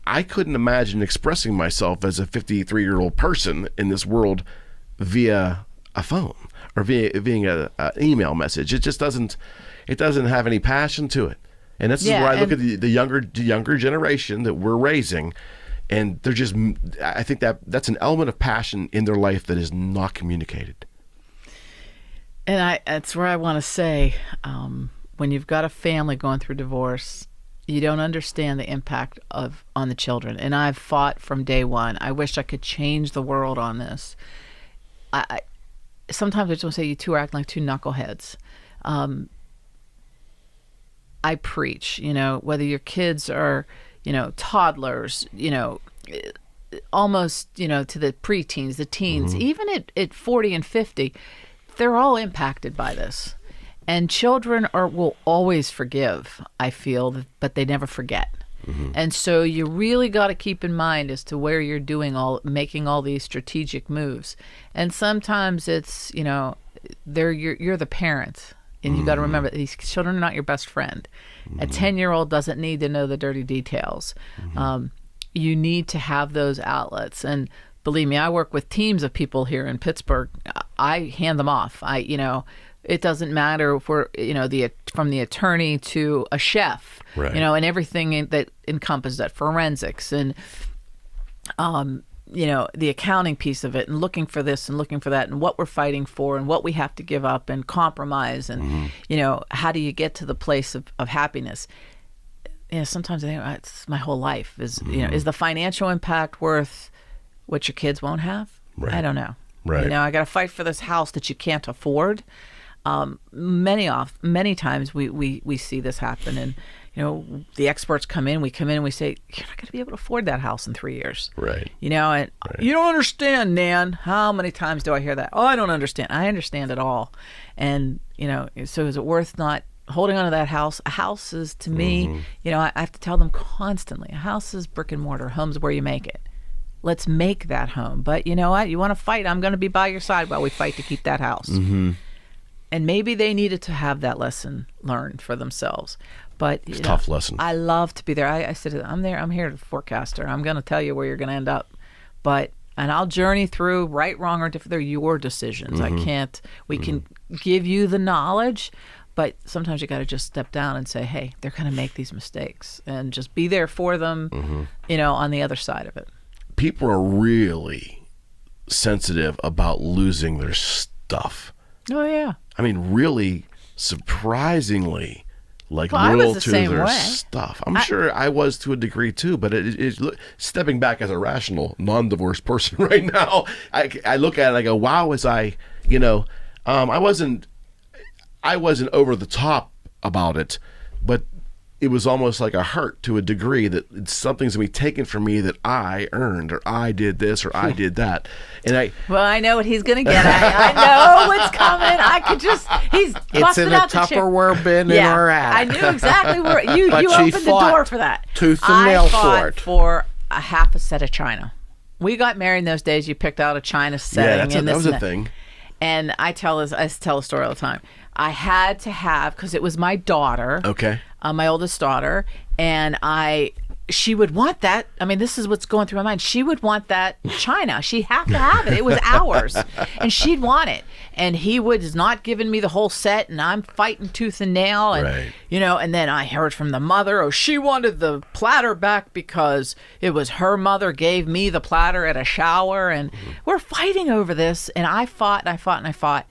I couldn't imagine expressing myself as a 53-year-old person in this world via a phone or via an email message. It just doesn't have any passion to it. And this is where I look at the younger generation that we're raising, and they're just, I think that's an element of passion in their life that is not communicated. And that's where I want to say, when you've got a family going through divorce, you don't understand the impact on the children. And I've fought from day one. I wish I could change the world on this. Sometimes I just want to say, you two are acting like two knuckleheads. I preach, whether your kids are, toddlers, almost, to the preteens, the teens, even at 40 and 50, they're all impacted by this. And children will always forgive, I feel, but they never forget. Mm-hmm. And so you really got to keep in mind as to where you're making all these strategic moves. And sometimes it's, you're the parent. And you got to remember, these children are not your best friend. A 10-year-old doesn't need to know the dirty details. You need to have those outlets. And believe me, I work with teams of people here in Pittsburgh. I hand them off. It doesn't matter if we're, from the attorney to a chef, right. And everything that encompasses that, forensics and, the accounting piece of it, and looking for this and looking for that, and what we're fighting for and what we have to give up and compromise. And, how do you get to the place of happiness? Sometimes I think it's my whole life is the financial impact worth what your kids won't have? Right. I don't know. Right. I got to fight for this house that you can't afford. Many times we see this happen, and the experts come in, we say, you're not going to be able to afford that house in 3 years. Right. And right. You don't understand, Nan. How many times do I hear that? Oh, I don't understand. I understand it all. And so is it worth not holding on to that house? A house is, to me, I have to tell them constantly, a house is brick and mortar. Home's where you make it. Let's make that home. But you know what? You want to fight? I'm going to be by your side while we fight to keep that house. Mm-hmm. And maybe they needed to have that lesson learned for themselves. But it's a tough lesson. I love to be there. I said, I'm there. I'm here to forecaster. I'm going to tell you where you're going to end up. And I'll journey through right, wrong, or different. They're your decisions. We can give you the knowledge, but sometimes you got to just step down and say, hey, they're going to make these mistakes, and just be there for them, on the other side of it. People are really sensitive about losing their stuff. Oh, yeah. I mean, really surprisingly, loyal to their stuff. I'm sure I was to a degree too, but it's stepping back as a rational, non-divorced person right now, I look at it and I go, wow, I wasn't over the top about it, but it was almost like a hurt to a degree that something's going to be taken from me that I earned, or I did this, or I did that. And well, I know what he's going to get at. I know what's coming. I could just, he's It's in busted a out the Tupperware bin in our attic. I knew exactly where, you But she opened the fought door for that. tooth and nail I fought for it. for a half a set of china. We got married in those days. You picked out a china setting. that was a thing. And I tell a story all the time. I had to have, because it was my daughter, Okay. my oldest daughter, and she would want that. I mean, this is what's going through my mind. She would want that china. She'd have to have it. It was ours, and she'd want it. And he was not giving me the whole set, and I'm fighting tooth and nail. And Right. and then I heard from the mother, oh, she wanted the platter back because it was her mother gave me the platter at a shower, and we're fighting over this. And I fought and I fought and I fought.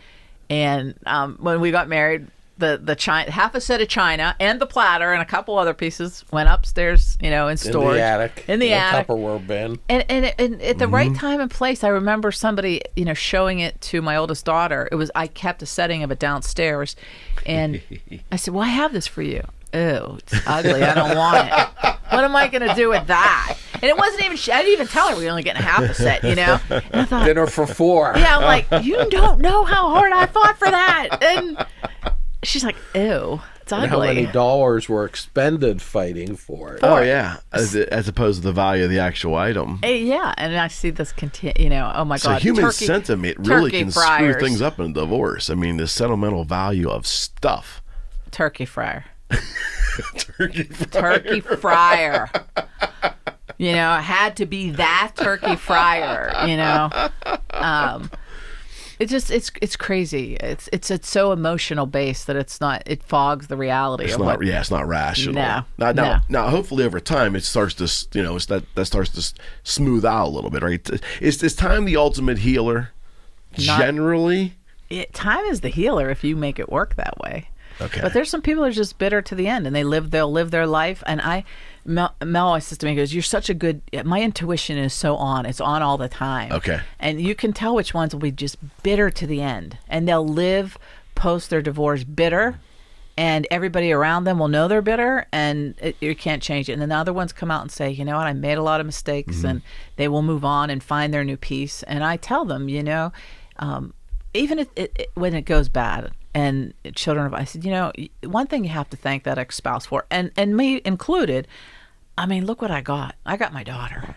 And when we got married, the china, half a set of china and the platter and a couple other pieces went upstairs, in storage. In the attic. In the attic. Tupperware bin. And at the right time and place, I remember somebody, showing it to my oldest daughter. I kept a setting of it downstairs, and I said, well, I have this for you. Ew, it's ugly. I don't want it. What am I going to do with that? And it wasn't even, I didn't even tell her we were only getting half a set, And I thought, Dinner for 4. yeah, I'm like, you don't know how hard I fought for that. And she's like, ew, it's ugly. And how many dollars were expended fighting for it? Oh, yeah. As opposed to the value of the actual item. Yeah, and I see this continue, oh my So God. human sentiment really turkey can fryers. screw things up in a divorce. I mean, the sentimental value of stuff. Turkey fryer. Turkey fryer. Turkey fryer. It had to be that turkey fryer, it's crazy. It's so emotional based that it fogs the reality It's of not, what. yeah, it's not rational. No, Now, hopefully over time it starts to, that starts to smooth out a little bit, right? Is time the ultimate healer? Generally? Time is the healer if you make it work that way. Okay. But there's some people who are just bitter to the end, and they'll live their life. And Mel always says to me, he goes, you're such a good, my intuition is so on. It's on all the time. Okay. And you can tell which ones will be just bitter to the end. And they'll live post their divorce bitter, and everybody around them will know they're bitter, and you can't change it. And then the other ones come out and say, you know what, I made a lot of mistakes, and they will move on and find their new peace. And I tell them, even if when it goes bad, and children, I said, one thing you have to thank that ex-spouse for, and me included, I mean, look what I got. I got my daughter.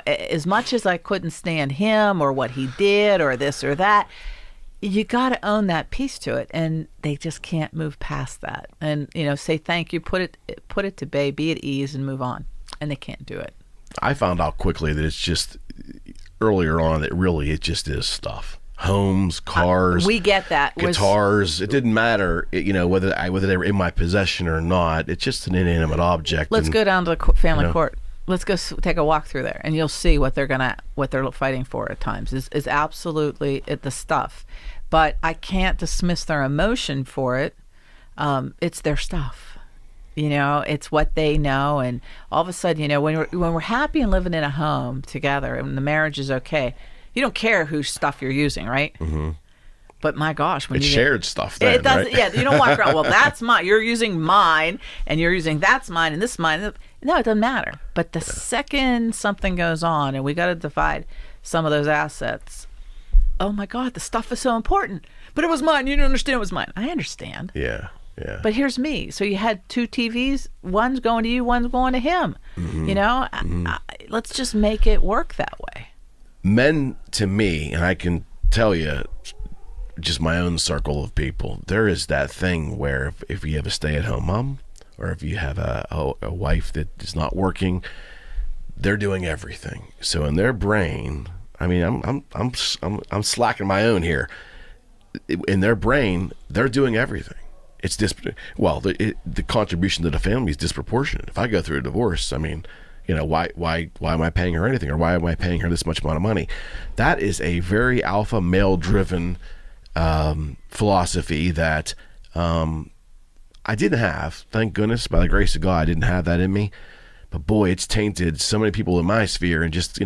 As much as I couldn't stand him or what he did or this or that, you got to own that piece to it, and they just can't move past that. And say thank you, put it to bay, be at ease, and move on. And they can't do it. I found out quickly that it's just earlier on that really it just is stuff. Homes, cars, we get that. Guitars. It didn't matter, whether they were in my possession or not. It's just an inanimate object. Let's go down to the family court. Let's go take a walk through there, and you'll see what they're fighting for at times is absolutely the stuff. But I can't dismiss their emotion for it. It's their stuff. It's what they know, and all of a sudden, when we're happy and living in a home together, and the marriage is okay. You don't care whose stuff you're using, right? Mm-hmm. But my gosh, when it's you shared stuff, then, it doesn't. Right? Yeah, you don't walk around. Well, that's mine. You're using mine, and you're using that's mine, and this mine. No, it doesn't matter. But the second something goes on, and we got to divide some of those assets. Oh my God, the stuff is so important. But it was mine. You didn't understand it was mine. I understand. Yeah. Yeah. But here's me. So you had 2 TVs. One's going to you. One's going to him. Mm-hmm. Let's just make it work that way. Men, to me, and I can tell you, just my own circle of people, there is that thing where if you have a stay-at-home mom, or if you have a wife that is not working, they're doing everything. So in their brain, I mean, I'm slacking my own here. In their brain, they're doing everything. It's the contribution to the family is disproportionate. If I go through a divorce, I mean, why am I paying her anything, or why am I paying her this much amount of money? That is a very alpha male driven philosophy that I didn't have. Thank goodness, by the grace of God, I didn't have that in me. But boy, it's tainted so many people in my sphere, and just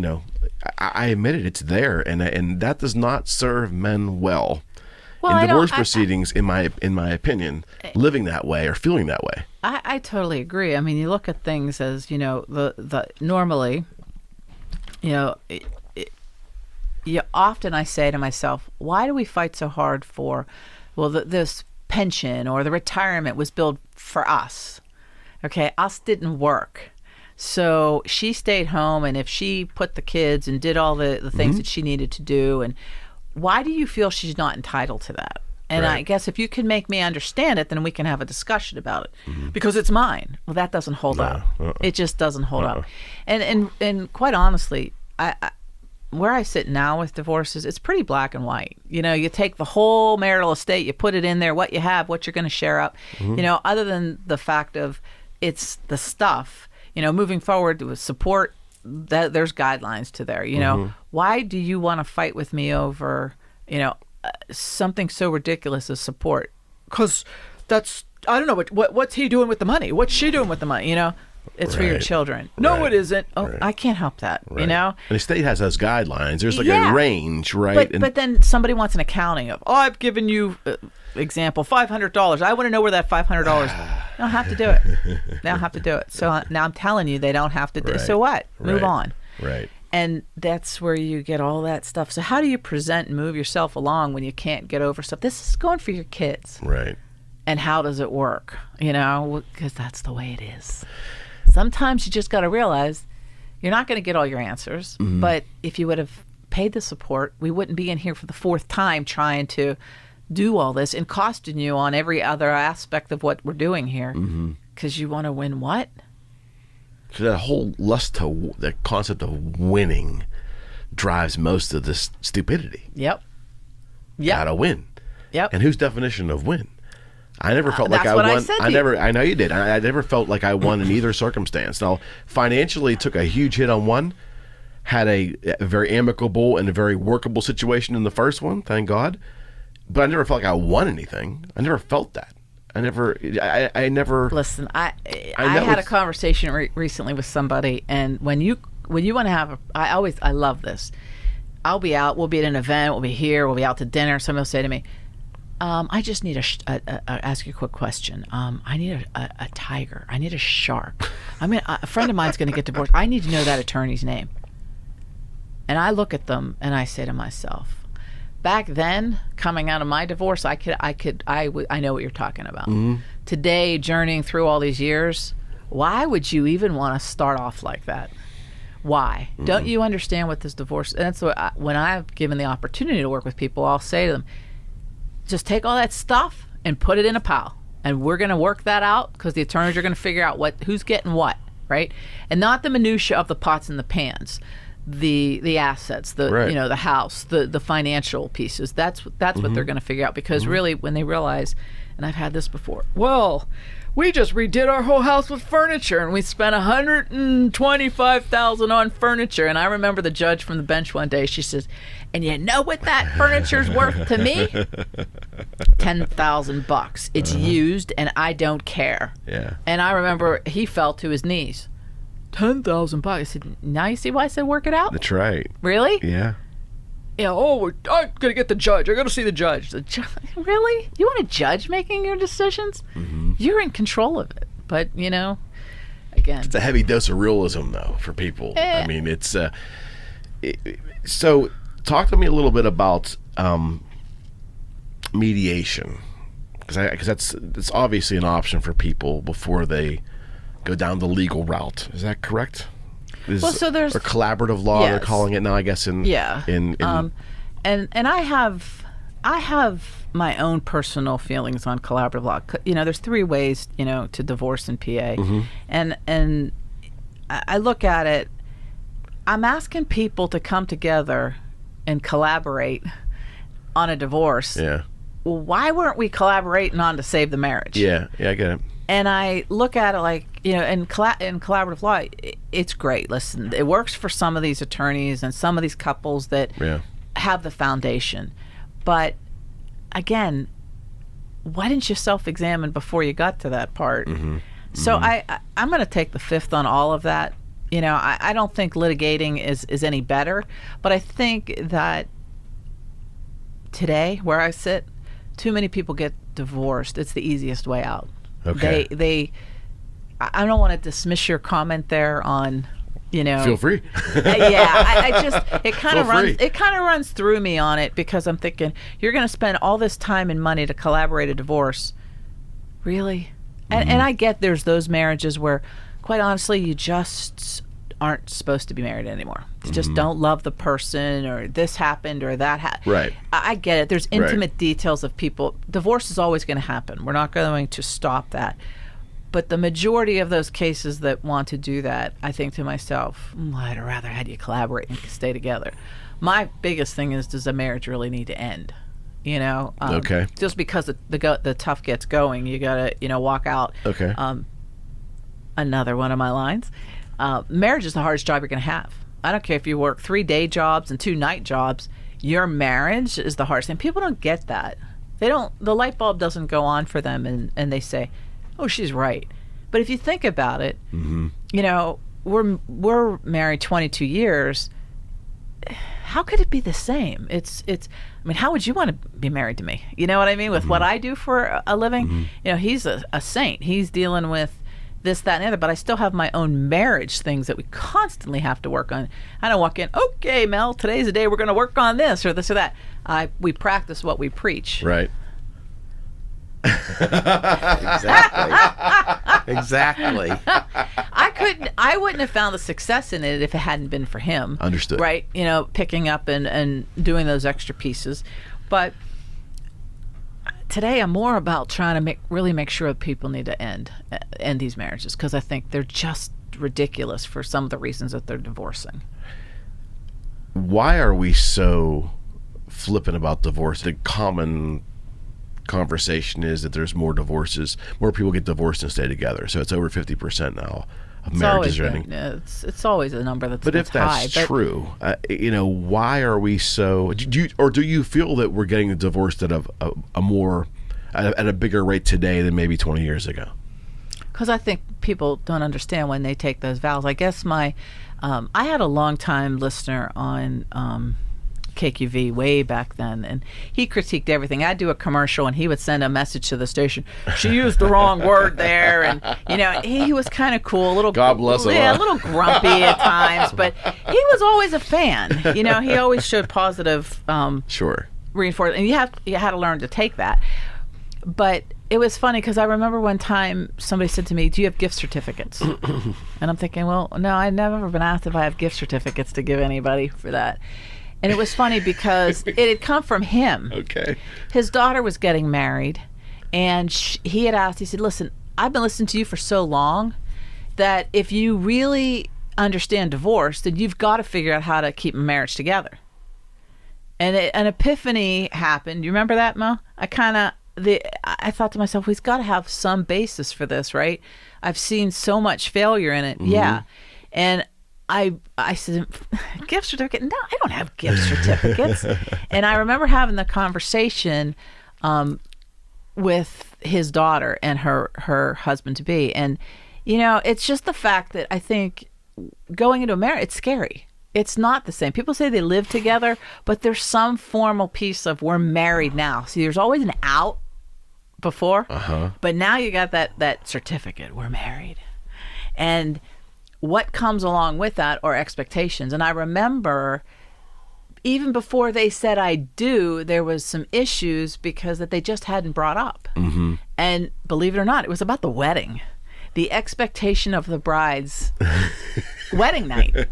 I admit it, it's there, and that does not serve men well. Well, in divorce proceedings, in my opinion, living that way or feeling that way. I totally agree. I mean, you look at things as, the normally, often I say to myself, why do we fight so hard for, this pension or the retirement was built for us. Okay, us didn't work. So she stayed home, and if she put the kids and did all the things that she needed to do, and why do you feel she's not entitled to that? And Right. I guess if you can make me understand it, then we can have a discussion about it, because it's mine. Well, that doesn't hold up. It just doesn't hold up. And quite honestly, I where I sit now with divorces, it's pretty black and white. You take the whole marital estate, you put it in there, what you have, what you're going to share up. Other than the fact of it's the stuff. Moving forward with support, that there's guidelines to there. Why do you want to fight with me over, something so ridiculous as support? Because I don't know, what's he doing with the money? What's she doing with the money? It's for your Right. children. No, Right. it isn't. Oh, Right. I can't help that. Right. And the state has those guidelines. There's like Yeah. a range, right? But then somebody wants an accounting of, I've given you, example, $500. I want to know where that $500 They don't have to do it. They don't have to do it. So now I'm telling you, they don't have to do it. Right. So what? Move Right. on. Right. And that's where you get all that stuff. So how do you present and move yourself along when you can't get over stuff? This is going for your kids. Right. And how does it work? Because that's the way it is. Sometimes you just got to realize you're not going to get all your answers. But if you would have paid the support, we wouldn't be in here for the fourth time trying to do all this and costing you on every other aspect of what we're doing here. Because you want to win what? So that whole the concept of winning drives most of this stupidity. Yep. Gotta win. Yep. And whose definition of win? I never felt like that's I what won. I said to you. I know you did. I never felt like I won in either circumstance. Now, financially, took a huge hit on one. Had a very amicable and a very workable situation in the first one, thank God. But I never felt like I won anything. I never felt that. I never. Listen, I know had a it's- conversation recently with somebody, and when you want to have, I love this. I'll be out. We'll be at an event. We'll be here. We'll be out to dinner. Somebody will say to me, "I just need ask you a quick question. I need a tiger. I need a shark. I mean, a friend of mine's going to get divorced. I need to know that attorney's name." And I look at them and I say to myself, back then, coming out of my divorce, I know what you're talking about. Today, journeying through all these years, why would you even want to start off like that? Why? Don't you understand what this divorce? And that's what when I've given the opportunity to work with people, I'll say to them, just take all that stuff and put it in a pile, and we're going to work that out, because the attorneys are going to figure out who's getting what, right? And not the minutia of the pots and the pans. The assets, Right. The house, the financial pieces. That's what they're going to figure out, because really when they realize, and I've had this before. Well, we just redid our whole house with furniture, and we spent $125,000 on furniture. And I remember the judge from the bench one day. She says, "And you know what that furniture's worth to me? $10,000. It's used, and I don't care." Yeah. And I remember he fell to his knees. $10,000. I said, "Now you see why I said work it out?" That's right. Really? Yeah. I'm gonna get the judge. I gotta see the judge. Really? You want a judge making your decisions? You're in control of it. But again, It's a heavy dose of realism, though, for people. I mean, it's so. Talk to me a little bit about mediation, because that's obviously an option for people before they go down the legal route. Is that correct? So there's or collaborative law, they're Yes. calling it now, I guess. In and I have my own personal feelings on collaborative law. There's three ways to divorce in PA, and I look at it. I'm asking people to come together and collaborate on a divorce. Yeah. Well, why weren't we collaborating on to save the marriage? Yeah, I get it. And I look at it like, in collaborative law, it's great. Listen, it works for some of these attorneys and some of these couples that have the foundation. But again, why didn't you self-examine before you got to that part? So I'm going to take the fifth on all of that. I don't think litigating is any better, but I think that today, where I sit, too many people get divorced. It's the easiest way out. Okay. I don't want to dismiss your comment there on, Feel free. I just, it kind of Feel free. runs through me on it, because I'm thinking, you're going to spend all this time and money to collaborate a divorce. Really? And I get there's those marriages where, quite honestly, you just aren't supposed to be married anymore. You just don't love the person, or this happened or that happened. Right. I get it. There's intimate details of people. Divorce is always going to happen. We're not going to stop that. But the majority of those cases that want to do that, I think to myself, I'd rather had you collaborate and stay together. My biggest thing is, does a marriage really need to end? Okay. Just because the tough gets going, you gotta walk out. Okay. Another one of my lines. Marriage is the hardest job you're gonna have. I don't care if you work 3 day jobs and 2 night jobs. Your marriage is the hardest thing. People don't get that. The light bulb doesn't go on for them, and they say, oh, she's right. But if you think about it, we're married 22 years. How could it be the same? How would you want to be married to me? You know what I mean? With what I do for a living, he's a saint. He's dealing with this, that, and the other, but I still have my own marriage things that we constantly have to work on. I don't walk in, okay, Mel, today's the day we're going to work on this or this or that. We practice what we preach. Right. Exactly. I wouldn't have found the success in it if it hadn't been for him. Understood. Right? Picking up and doing those extra pieces. But today I'm more about trying to really make sure that people need to end these marriages, because I think they're just ridiculous for some of the reasons that they're divorcing. Why are we so flippant about divorce? The common conversation is that there's more divorces, more people get divorced and stay together. So it's over 50% now of marriages are ending. It's always a number that's But if that's high, true, why are we so? Do you feel that we're getting divorced at a bigger rate today than maybe 20 years ago? Because I think people don't understand when they take those vows. I guess I had a long-time listener on KQV way back then, and he critiqued everything. I'd do a commercial and he would send a message to the station, she used the wrong word there, and he was kind of cool, a little, God bless him. Yeah, a little grumpy at times, but he was always a fan. He always showed positive Sure. reinforcement, and you had to learn to take that. But it was funny because I remember one time somebody said to me, do you have gift certificates? And I'm thinking, well, no, I've never been asked if I have gift certificates to give anybody for that. And it was funny because it had come from him. Okay. His daughter was getting married, and he had asked, he said, listen, I've been listening to you for so long that if you really understand divorce, then you've got to figure out how to keep a marriage together. And an epiphany happened. You remember that, Mo? I thought to myself, well, he's got to have some basis for this, right? I've seen so much failure in it. Mm-hmm. Yeah. And I said, gift certificate? No, I don't have gift certificates. And I remember having the conversation with his daughter and her husband-to-be. And, it's just the fact that I think going into a marriage, it's scary. It's not the same. People say they live together, but there's some formal piece of we're married now. See, there's always an out before, but now you got that certificate, we're married. And what comes along with that are expectations. And I remember even before they said I do, there was some issues because that they just hadn't brought up. Mm-hmm. And believe it or not, it was about the wedding. The expectation of the bride's wedding night.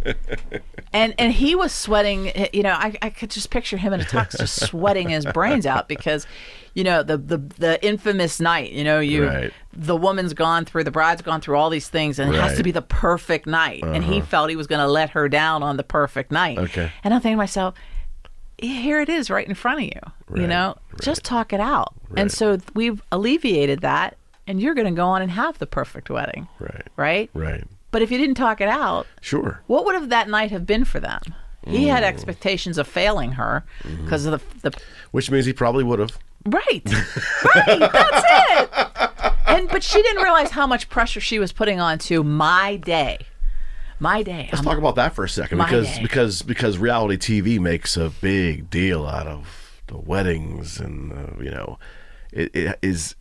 And he was sweating, I could just picture him in a tux just sweating his brains out because, the infamous night, Right. The woman's gone through, the bride's gone through all these things, and it has to be the perfect night. And he felt he was going to let her down on the perfect night. Okay. And I'm thinking to myself, here it is right in front of you, Right. Just talk it out. Right. And so we've alleviated that, and you're going to go on and have the perfect wedding. Right. Right? Right. But if you didn't talk it out, Sure. what would have that night have been for them? He had expectations of failing her because of the Which means he probably would have. Right. That's it. But she didn't realize how much pressure she was putting on to my day. Let's talk about that for a second, because reality TV makes a big deal out of weddings and it is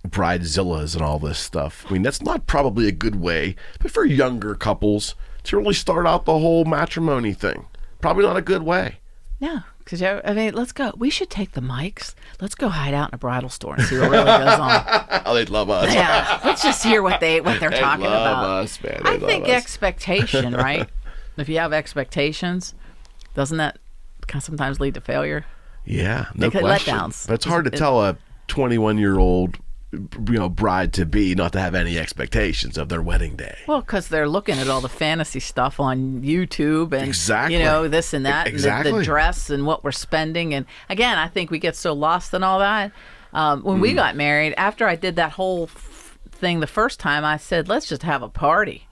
bridezillas and all this stuff. I mean, that's not probably a good way, but for younger couples to really start out the whole matrimony thing, probably not a good way. No, because let's go. We should take the mics. Let's go hide out in a bridal store and see what really goes on. Oh, they'd love us. Yeah, let's just hear what they're talking about. Us, man. I think expectation, right? If you have expectations, doesn't that sometimes lead to failure? Yeah, no Because question. letdowns. But it's hard to tell a 21-year-old, bride to be not to have any expectations of their wedding day. Well, because they're looking at all the fantasy stuff on YouTube and Exactly. this and that, Exactly. and the dress and what we're spending. And again, I think we get so lost in all that. When we got married, after I did that whole thing the first time, I said, let's just have a party.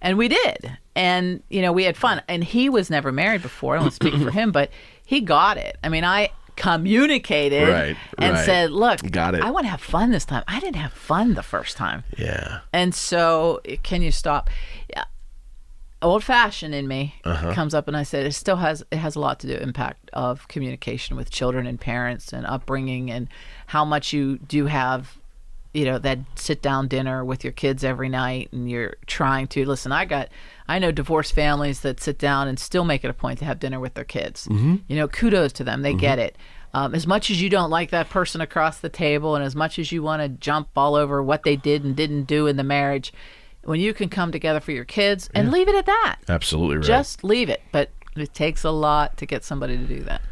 And we did. And, we had fun. And he was never married before. I don't speak for him, but he got it. I mean, I communicated and said, look, got it. I want to have fun this time. I didn't have fun the first time. Yeah. And so, can you stop? Yeah. Old fashioned in me comes up, and I said it has a lot to do impact of communication with children and parents and upbringing, and how much you do have, that sit down dinner with your kids every night, and you're trying to listen. I know divorced families that sit down and still make it a point to have dinner with their kids. Kudos to them. They get it. As much as you don't like that person across the table, and as much as you want to jump all over what they did and didn't do in the marriage, when you can come together for your kids and leave it at that. Absolutely right. Just leave it. But it takes a lot to get somebody to do that.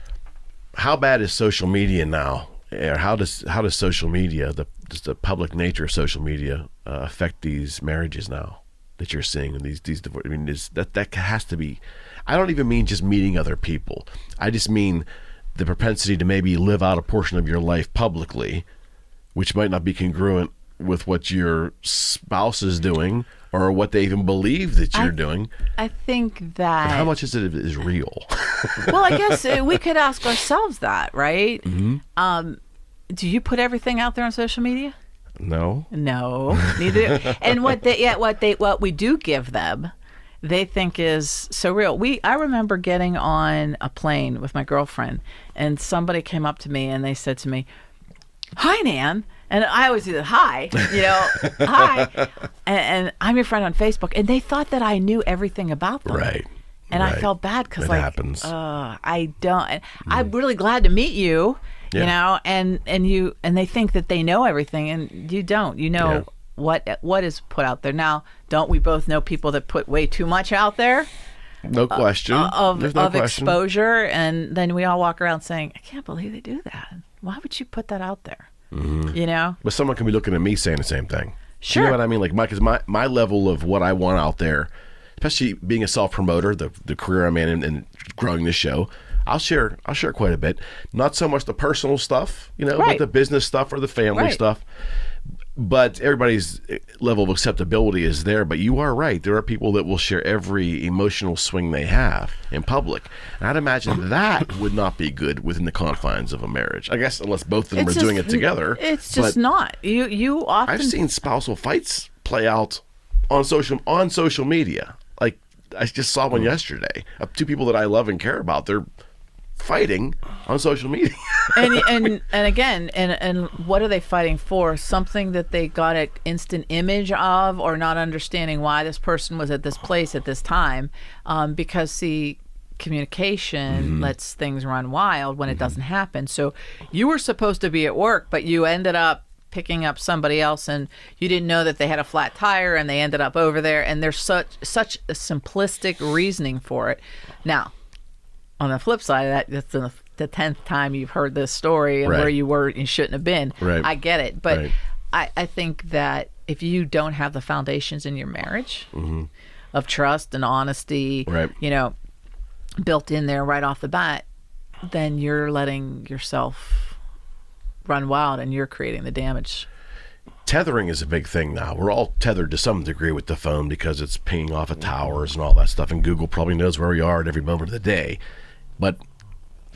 How bad is social media now? Or how does social media, just the public nature of social media, affect these marriages now that you're seeing? And these divorce. I mean, that has to be. I don't even mean just meeting other people. I just mean the propensity to maybe live out a portion of your life publicly, which might not be congruent with what your spouse is doing or what they even believe that you're doing. I think that... And how much is it is real? Well, I guess we could ask ourselves that, right? Mm-hmm. Do you put everything out there on social media? No. No, neither. And what we do give them, they think is so real. I remember getting on a plane with my girlfriend, and somebody came up to me and they said to me, "Hi, Nan." And I always do that, hi, hi. And I'm your friend on Facebook. And they thought that I knew everything about them. Right. And I felt bad because, happens. I don't. I'm really glad to meet you, and they think that they know everything, and you don't. What is put out there. Now, don't we both know people that put way too much out there? No question. Of question. exposure, and then we all walk around saying, I can't believe they do that. Why would you put that out there? Mm-hmm. But someone can be looking at me saying the same thing. Sure. You know what I mean? Like, because my level of what I want out there, especially being a self-promoter, the career I'm in and growing this show, I'll share quite a bit. Not so much the personal stuff, but the business stuff or the family stuff. But everybody's level of acceptability is there. But you are right. There are people that will share every emotional swing they have in public. And I'd imagine that would not be good within the confines of a marriage. I guess unless both of them are doing it together. It's just not. You often... I've seen spousal fights play out on social media. Like, I just saw one yesterday of two people that I love and care about. They're fighting on social media. and again, what are they fighting for? Something that they got an instant image of, or not understanding why this person was at this place at this time, because see, communication lets things run wild when it doesn't happen. So you were supposed to be at work, but you ended up picking up somebody else, and you didn't know that they had a flat tire, and they ended up over there, and there's such a simplistic reasoning for it. Now, on the flip side of that, that's the 10th time you've heard this story and where you were and shouldn't have been. Right. I get it. But I think that if you don't have the foundations in your marriage of trust and honesty, built in there right off the bat, then you're letting yourself run wild and you're creating the damage. Tethering is a big thing now. We're all tethered to some degree with the phone because it's pinging off of towers and all that stuff, and Google probably knows where we are at every moment of the day. But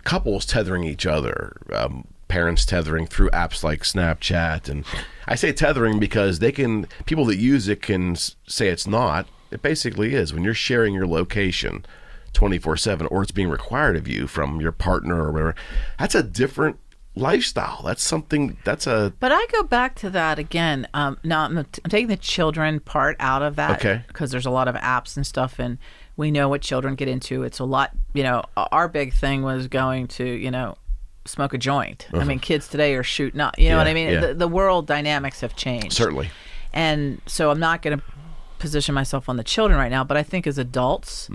couples tethering each other, parents tethering through apps like Snapchat, and I say tethering because people that use it can say it's not. It basically is. When you're sharing your location 24/7, or it's being required of you from your partner or whatever. That's a different lifestyle. That's something. But I go back to that again. Now I'm taking the children part out of that, Okay. because there's a lot of apps and stuff, and we know what children get into. It's a lot. Our big thing was going to smoke a joint. I mean, kids today are shooting up. You know what I mean? Yeah. The world dynamics have changed. Certainly. And so I'm not going to position myself on the children right now, but I think as adults,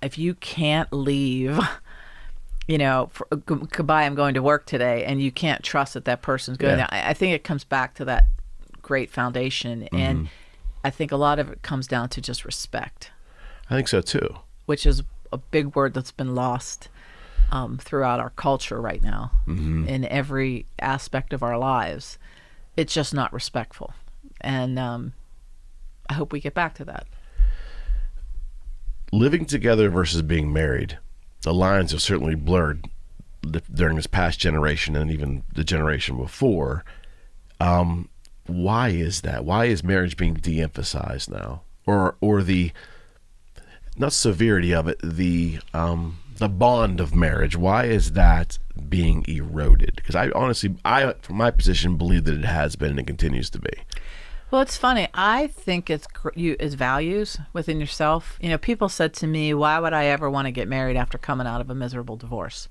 if you can't leave, goodbye, I'm going to work today, and you can't trust that person's going there, I think it comes back to that great foundation. And I think a lot of it comes down to just respect. I think so too. Which is a big word that's been lost throughout our culture right now, in every aspect of our lives. It's just not respectful. And I hope we get back to that. Living together versus being married, the lines have certainly blurred during this past generation and even the generation before. Why is that? Why is marriage being de-emphasized now? Or the, not severity of it, the bond of marriage, why is that being eroded? Because I honestly, from my position, believe that it has been and it continues to be. Well, it's funny. I think it's values within yourself. People said to me, why would I ever want to get married after coming out of a miserable divorce?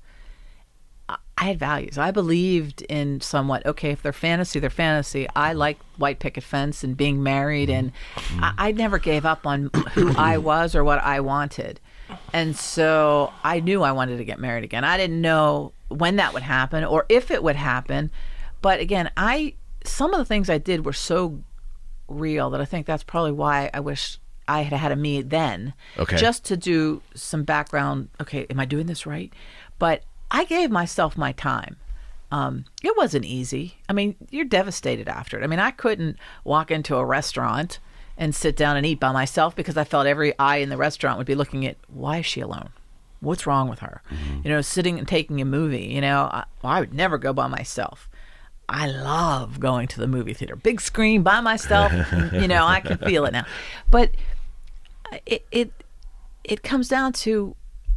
I had values. I believed in somewhat, okay, if they're fantasy, they're fantasy. I like white picket fence and being married, and I never gave up on who I was or what I wanted. And so I knew I wanted to get married again. I didn't know when that would happen or if it would happen. But again, some of the things I did were so real that I think that's probably why I wish I had had a me then. Okay. Just to do some background. Okay, am I doing this right? But I gave myself my time. It wasn't easy. I mean, you're devastated after it. I mean, I couldn't walk into a restaurant and sit down and eat by myself because I felt every eye in the restaurant would be looking at, why is she alone? What's wrong with her? Sitting and taking a movie, I would never go by myself. I love going to the movie theater, big screen by myself. I can feel it now. But it comes down to,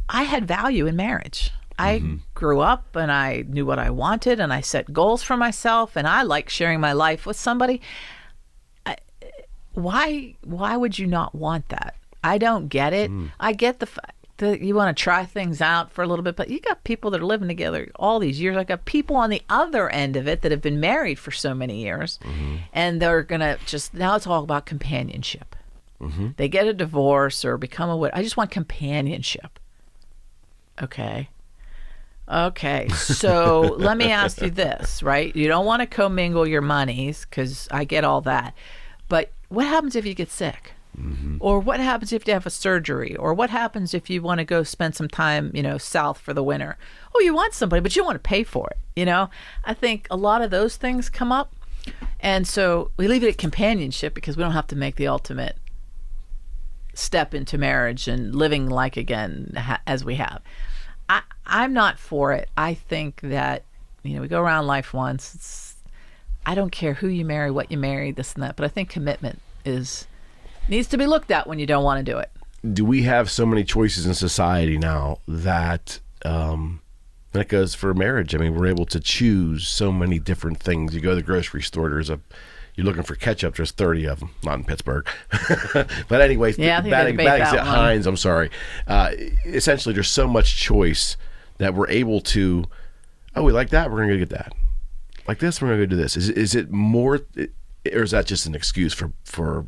I had value in marriage. I grew up and I knew what I wanted and I set goals for myself and I like sharing my life with somebody. Why would you not want that? I don't get it. I get the fact that you want to try things out for a little bit, but you got people that are living together all these years. I got people on the other end of it that have been married for so many years, and they're going to now it's all about companionship. They get a divorce or become a widow. I just want companionship. Okay, so let me ask you this, right? You don't want to commingle your monies, because I get all that. But what happens if you get sick? Or what happens if you have a surgery? Or what happens if you want to go spend some time, south for the winter? Oh, you want somebody, but you want to pay for it, I think a lot of those things come up. And so we leave it at companionship because we don't have to make the ultimate step into marriage and living like again as we have. I'm not for it. I think that, we go around life once. I don't care who you marry, what you marry, this and that, but I think commitment needs to be looked at when you don't want to do it. Do we have so many choices in society now that that goes for marriage? I mean, we're able to choose so many different things. You go to the grocery store, you're looking for ketchup, there's 30 of them, not in Pittsburgh. But anyways, bad example, Heinz, I'm sorry. Essentially, there's so much choice that we're able to, we like that, we're going to go get that. Like this, we're going to go do this. Is it more, or is that just an excuse for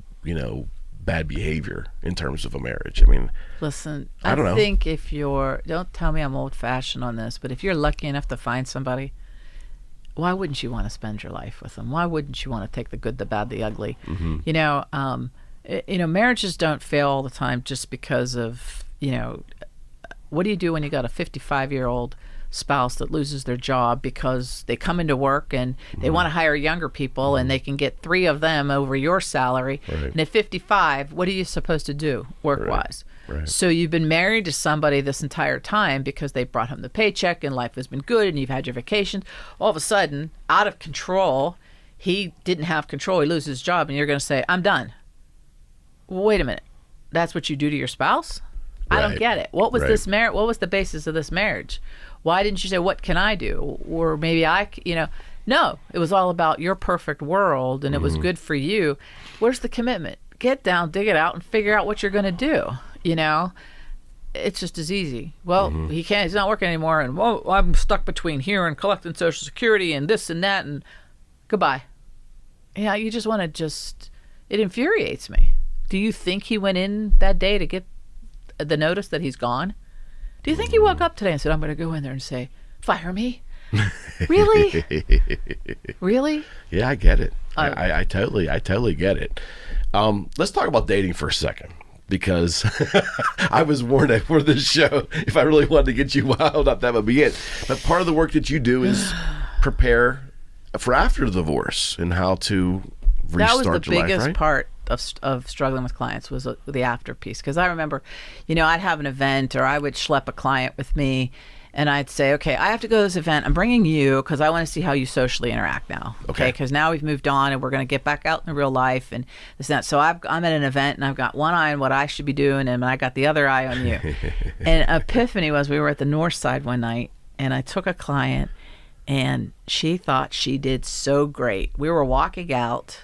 bad behavior in terms of a marriage? I mean, listen, I don't know. think if don't tell me I'm old-fashioned on this, but if you're lucky enough to find somebody, why wouldn't you want to spend your life with them? Why wouldn't you want to take the good, the bad, the ugly? Marriages don't fail all the time just because of, what do you do when you got a 55-year-old spouse that loses their job because they come into work and they want to hire younger people and they can get 3 of them over your salary. Right. And at 55, what are you supposed to do work-wise? Right. So you've been married to somebody this entire time because they brought home the paycheck and life has been good and you've had your vacations. All of a sudden, out of control, he didn't have control. He loses his job and you're going to say, I'm done. Wait a minute. That's what you do to your spouse? I don't Right. get it. What was Right. this marriage? What was the basis of this marriage? Why didn't you say, what can I do? Or maybe no, it was all about your perfect world and it was good for you. Where's the commitment? Get down, dig it out, and figure out what you're going to do. It's just as easy. Well, he's not working anymore, and I'm stuck between here and collecting Social Security and this and that, and goodbye. Yeah, you just want to it infuriates me. Do you think he went in that day to get the notice that he's gone? Do you think he woke up today and said, I'm going to go in there and say, fire me? Really? Really? Yeah, I get it. I totally get it. Let's talk about dating for a second, because I was warned for this show, if I really wanted to get you wild up, that would be it. But part of the work that you do is prepare for after the divorce and how to restart your life, right? That was the biggest part of struggling with clients, was the after piece. Because I remember, I'd have an event, or I would schlep a client with me, and I'd say, okay, I have to go to this event. I'm bringing you because I want to see how you socially interact now. Okay. Because now we've moved on and we're going to get back out in real life and this and that. So I'm at an event and I've got one eye on what I should be doing and I got the other eye on you. And epiphany was, we were at the North Side one night and I took a client and she thought she did so great. We were walking out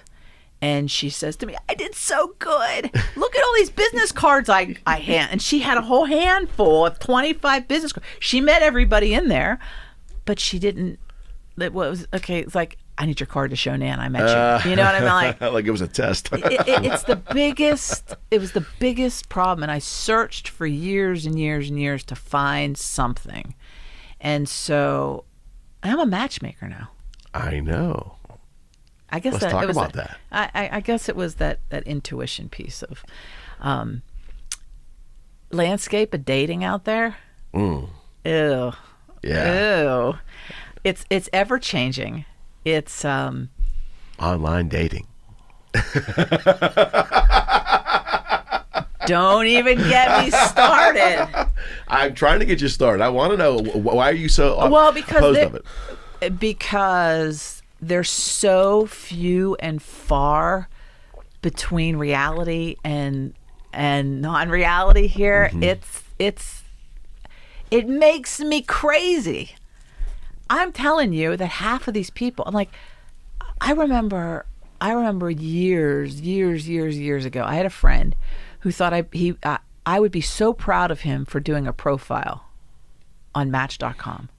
and she says to me, I did so good. Look at all these business cards I had. And she had a whole handful of 25 business cards. She met everybody in there, but she didn't. It's like, I need your card to show Nan I met you. You know what I mean? Like it was a test. It's the biggest. It was the biggest problem. And I searched for years and years and years to find something. And so I'm a matchmaker now. I know. I guess Let's talk about that. I guess it was that intuition piece of landscape of dating out there. Ew. Yeah. Ew. It's ever changing. It's Online dating. Don't even get me started. I'm trying to get you started. I want to know, why are you so opposed of it? Because there's so few and far between reality and non-reality here. It makes me crazy. I'm telling you that half of these people, I'm like, I remember years ago, I had a friend who thought I would be so proud of him for doing a profile on Match.com.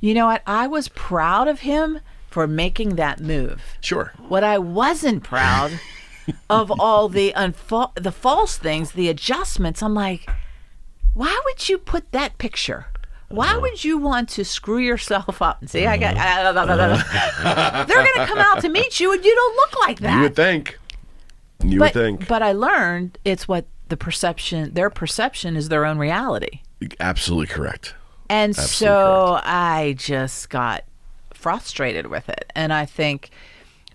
You know what? I was proud of him for making that move. Sure. What I wasn't proud of all the false things, the adjustments. I'm like, why would you put that picture? Why would you want to screw yourself up and say, they're going to come out to meet you and you don't look like that. You would think. would think. But I learned it's what their perception is their own reality. Absolutely correct. And Absolutely so correct. I just got frustrated with it. And I think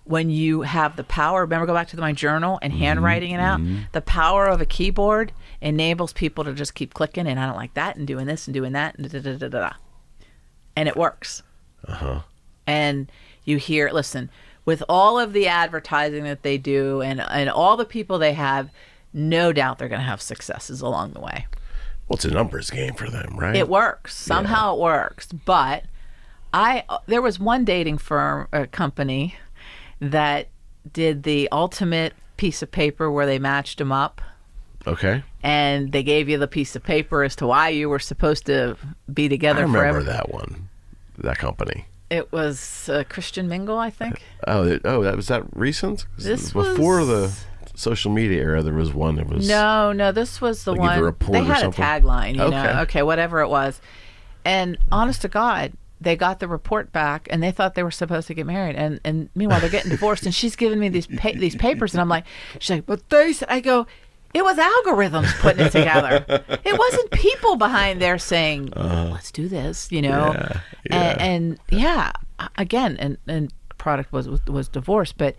when you have the power, remember, go back to my journal and handwriting it out, the power of a keyboard enables people to just keep clicking, and I don't like that, and doing this and doing that, and da-da-da-da-da. And it works. And you hear, listen, with all of the advertising that they do and all the people they have, no doubt they're going to have successes along the way. Well, it's a numbers game for them, right? It works. Somehow it works. But there was one dating firm, a company, that did the ultimate piece of paper where they matched them up. Okay. And they gave you the piece of paper as to why you were supposed to be together forever. I remember that one, that company. It was Christian Mingle, I think. Was that recent? This before was... the social media era. There was one that was no. This was the one. Give a report they had or a something? tagline, you know. Okay, whatever it was. And honest to God, they got the report back, and they thought they were supposed to get married. And meanwhile, they're getting divorced. And she's giving me these papers, and I'm like, she's like, but they said, I go, it was algorithms putting it together. It wasn't people behind there saying, let's do this, you know. And again, and product was divorce. But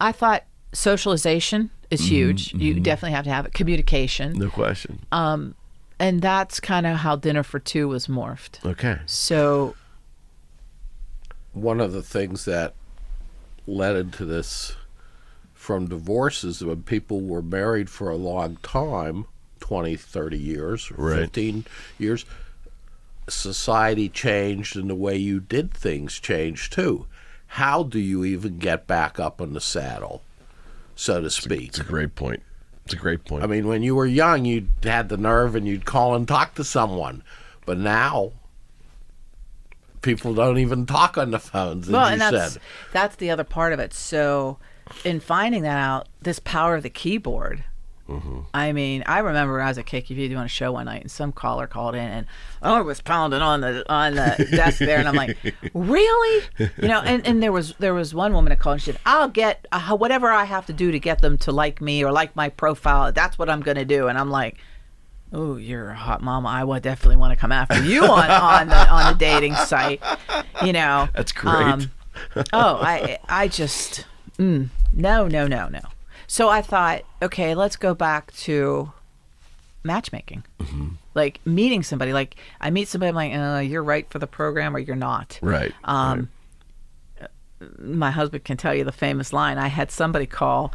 I thought socialization is huge. You definitely have to have it. Communication. No question. And that's kind of how Dinner for Two was morphed. Okay. So one of the things that led into this from divorces, when people were married for a long time, 20, 30 years, Right. 15 years, society changed and the way you did things changed too. How do you even get back up in the saddle, so to speak? It's a great point. It's a great point. I mean, when you were young, you had the nerve and you'd call and talk to someone. But now, people don't even talk on the phones, as Well, you and said. that's the other part of it. So, in finding that out, this power of the keyboard. I mean, I remember when I was at KQV doing a show one night, and some caller called in, and I was pounding on the desk there, and I'm like, really? You know, and there was one woman that called, and she said, I'll get whatever I have to do to get them to like me or like my profile. That's what I'm going to do. And I'm like, oh, you're a hot mama. I would definitely want to come after you on the dating site. You know, That's great. I just no. So I thought, okay, let's go back to matchmaking. Like meeting somebody. Like I meet somebody, I'm like, you're right for the program or you're not. Right. My husband can tell you the famous line. I had somebody call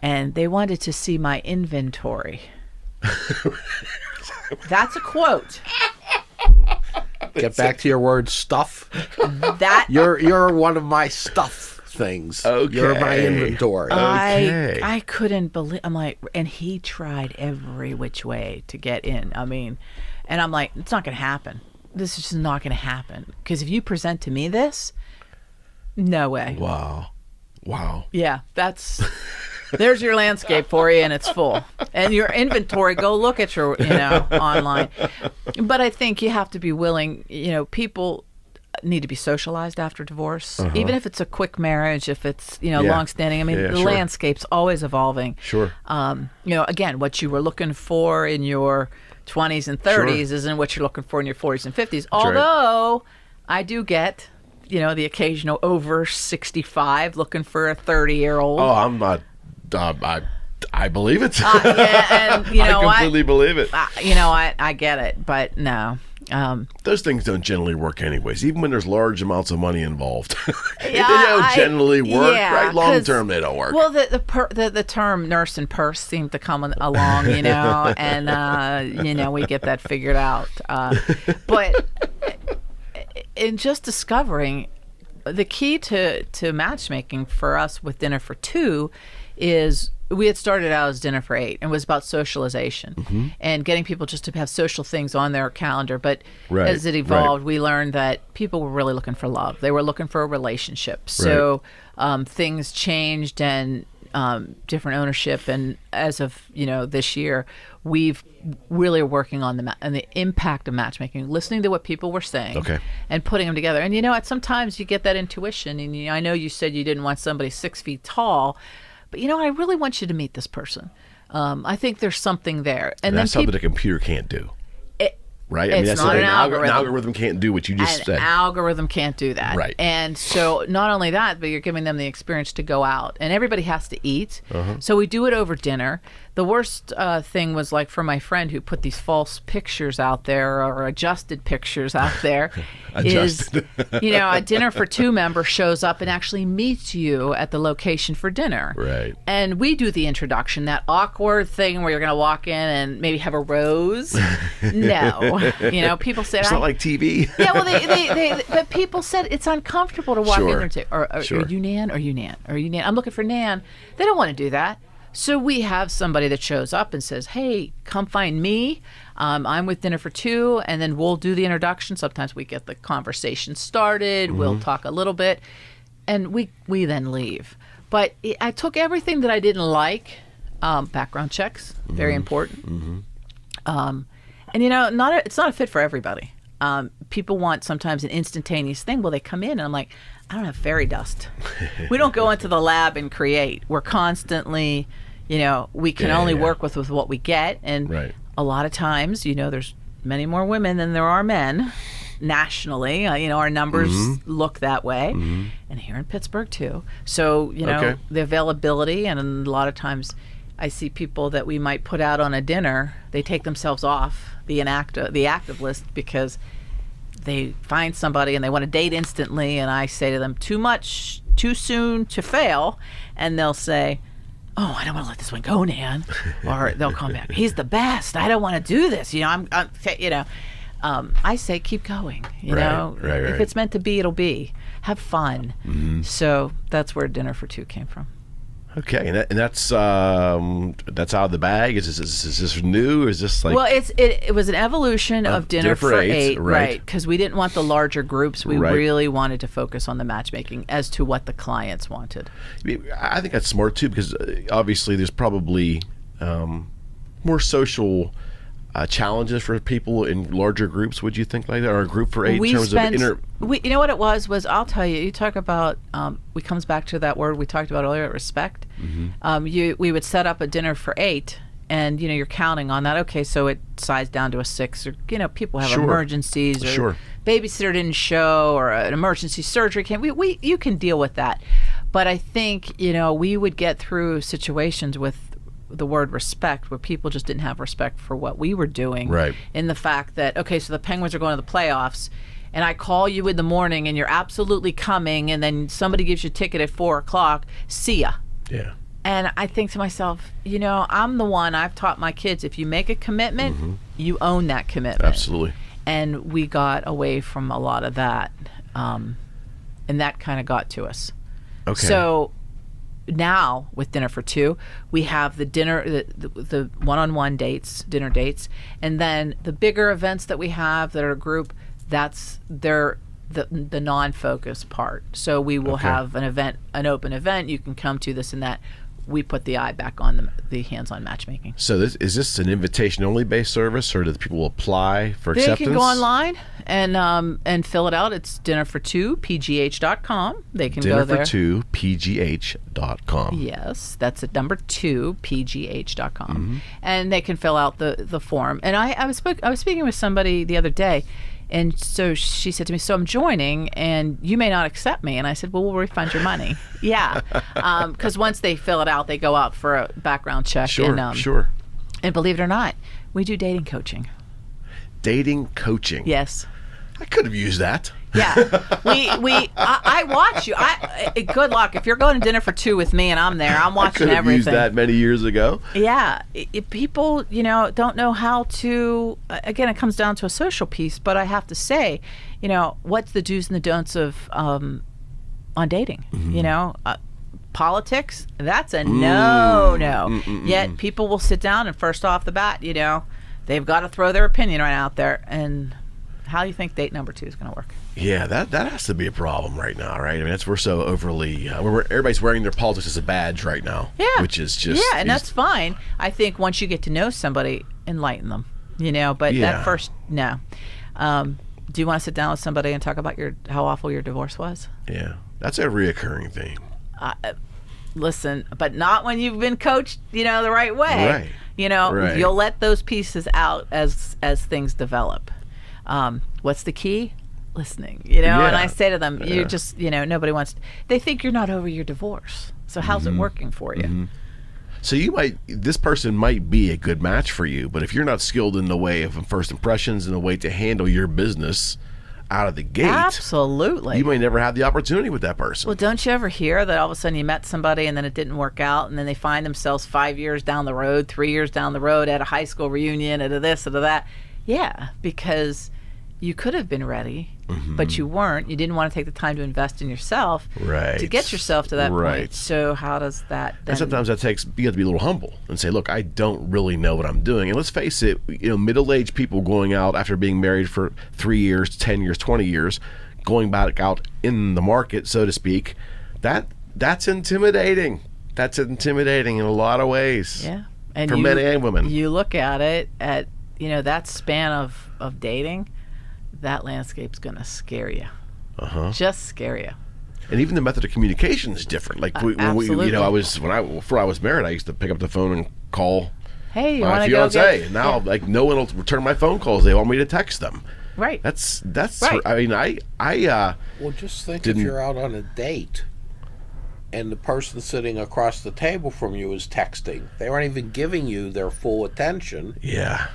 and they wanted to see my inventory. That's a quote. Get back to your word, stuff. That You're one of my stuff things. Okay. You're my inventory. Okay. I couldn't believe. I'm like, and he tried every which way to get in. I mean, and I'm like, it's not going to happen. This is just not going to happen because if you present to me this, no way. Wow. Yeah, there's your landscape for you, and it's full. And your inventory, go look at your, online. But I think you have to be willing. People need to be socialized after divorce, even if it's a quick marriage, if it's long-standing. I mean, the sure. landscape's always evolving. Sure. Again, what you were looking for in your 20s and 30s isn't what you're looking for in your 40s and 50s. Although I do get the occasional over 65 looking for a 30-year-old. Oh, I'm not. I believe it. Yeah, and I completely believe it. I get it, but no. Those things don't generally work anyways, even when there's large amounts of money involved. They Yeah, don't generally work, right? Long 'cause- term, they don't work. Well, the term nurse and purse seemed to come along, and we get that figured out. But in just discovering the key to matchmaking for us with Dinner for Two is we had started out as Dinner for Eight and it was about socialization and getting people just to have social things on their calendar. But as it evolved, we learned that people were really looking for love. They were looking for a relationship. So things changed and different ownership. And as of, this year, we've really are working on the impact of matchmaking, listening to what people were saying and putting them together. And, sometimes you get that intuition. And I know you said you didn't want somebody 6 feet tall, but I really want you to meet this person. I think there's something there, and that's something the computer can't do, right? It's that's not something an algorithm. An algorithm can't do what you just said. An algorithm can't do that, right? And so not only that, but you're giving them the experience to go out, and everybody has to eat. So we do it over dinner. The worst thing was like for my friend who put these false pictures out there or adjusted pictures out there. is a Dinner for Two member shows up and actually meets you at the location for dinner. Right. And we do the introduction, that awkward thing where you're going to walk in and maybe have a rose. No. People said... It's not like TV. Yeah, well, but people said it's uncomfortable to walk in there and say, are you Nan? Are you Nan? Are you Nan? I'm looking for Nan. They don't want to do that. So we have somebody that shows up and says, hey, come find me. I'm with Dinner for Two, and then we'll do the introduction. Sometimes we get the conversation started. We'll talk a little bit, and we then leave. But I took everything that I didn't like, background checks, very important. And, it's not a fit for everybody. People want sometimes an instantaneous thing. Well, they come in, and I'm like, I don't have fairy dust. We don't go into the lab and create. We're constantly... we can only work with what we get. And a lot of times, there's many more women than there are men nationally. Our numbers look that way. And here in Pittsburgh, too. So, the availability, and a lot of times I see people that we might put out on a dinner, they take themselves off the active list because they find somebody and they want to date instantly. And I say to them, too much, too soon to fail. And they'll say... oh, I don't want to let this one go, Nan. Or they'll come back, he's the best. I don't want to do this. I say keep going. Right. If it's meant to be, it'll be. Have fun. Mm-hmm. So that's where Dinner for Two came from. Okay, and that's out of the bag. Is this new? Is this like? Well, it was an evolution of Dinner for Eight, right? Because we didn't want the larger groups. We really wanted to focus on the matchmaking as to what the clients wanted. I think that's smart too, because obviously there's probably more social challenges for people in larger groups. Would you think like that, or a group for eight in terms of you know what it was I'll tell you. You talk about we comes back to that word we talked about earlier, respect. Mm-hmm. We would set up a dinner for eight, and you're counting on that. Okay, so it sized down to a 6, or people have emergencies, or babysitter didn't show, or an emergency surgery came. You can deal with that, but I think we would get through situations with the word respect where people just didn't have respect for what we were doing, right? In the fact that, okay, so the Penguins are going to the playoffs, and I call you in the morning and you're absolutely coming, and then somebody gives you a ticket at 4:00, see ya. Yeah. And I think to myself, I'm the one, I've taught my kids, if you make a commitment, mm-hmm. you own that commitment. Absolutely. And we got away from a lot of that, and that kind of got to us. Okay. So now with Dinner for Two, we have the the one-on-one dates, dinner dates, and then the bigger events that we have that are a group, that's the non-focus part. So we will have an open event, you can come to this and that. We put the eye back on the hands-on matchmaking. So is this an invitation-only based service, or do the people apply for acceptance? They can go online and fill it out. It's dinnerfor2pgh.com. They can go there. dinnerfor2pgh.com. Yes, that's at number 2pgh.com, mm-hmm. and they can fill out the form. And I was speaking with somebody the other day. And so she said to me, so I'm joining, and you may not accept me. And I said, well, we'll refund your money. Yeah. Because once they fill it out, they go out for a background check. Sure. And believe it or not, we do dating coaching. Dating coaching? Yes. I could have used that. Yeah. I watch you. Good luck. If you're going to Dinner for Two with me and I'm there, I'm watching everything. I could have used that many years ago. Yeah. People, don't know how to, again, it comes down to a social piece, but I have to say, what's the do's and the don'ts of on dating? Mm-hmm. Politics, that's a no. Yet people will sit down and first off the bat, they've got to throw their opinion right out there. And how do you think date number 2 is going to work? Yeah, that has to be a problem right now, right? I mean, we're so overly everybody's wearing their politics as a badge right now. Yeah, which is just and that's fine. I think once you get to know somebody, enlighten them, But that first, no. Do you want to sit down with somebody and talk about how awful your divorce was? Yeah, that's a reoccurring theme. Listen, but not when you've been coached, the right way. Right. You'll let those pieces out as things develop. What's the key? Listening, and I say to them, you're just, nobody wants, they think you're not over your divorce. So how's mm-hmm. it working for you? Mm-hmm. So this person might be a good match for you, but if you're not skilled in the way of first impressions and the way to handle your business out of the gate, absolutely, you may never have the opportunity with that person. Well, don't you ever hear that all of a sudden you met somebody and then it didn't work out, and then they find themselves 5 years down the road, 3 years down the road at a high school reunion, at a this, at a that? Yeah, because you could have been ready, mm-hmm. but you weren't. You didn't want to take the time to invest in yourself to get yourself to that point. So how does that then... And sometimes that takes, you have to be a little humble and say, look, I don't really know what I'm doing. And let's face it, middle-aged people going out after being married for 3 years, 10 years, 20 years, going back out in the market, so to speak, that's intimidating. That's intimidating in a lot of ways. Yeah. And for men and women. You look at it at, that span of dating, that landscape's going to scare you. Just scare you. And even the method of communication is different. Like absolutely. Before I was married, I used to pick up the phone and call my fiance. And now, no one will return my phone calls. They want me to text them. Right. That's. Right. I mean, I. Well, just think if you're out on a date, and the person sitting across the table from you is texting. They aren't even giving you their full attention. Yeah.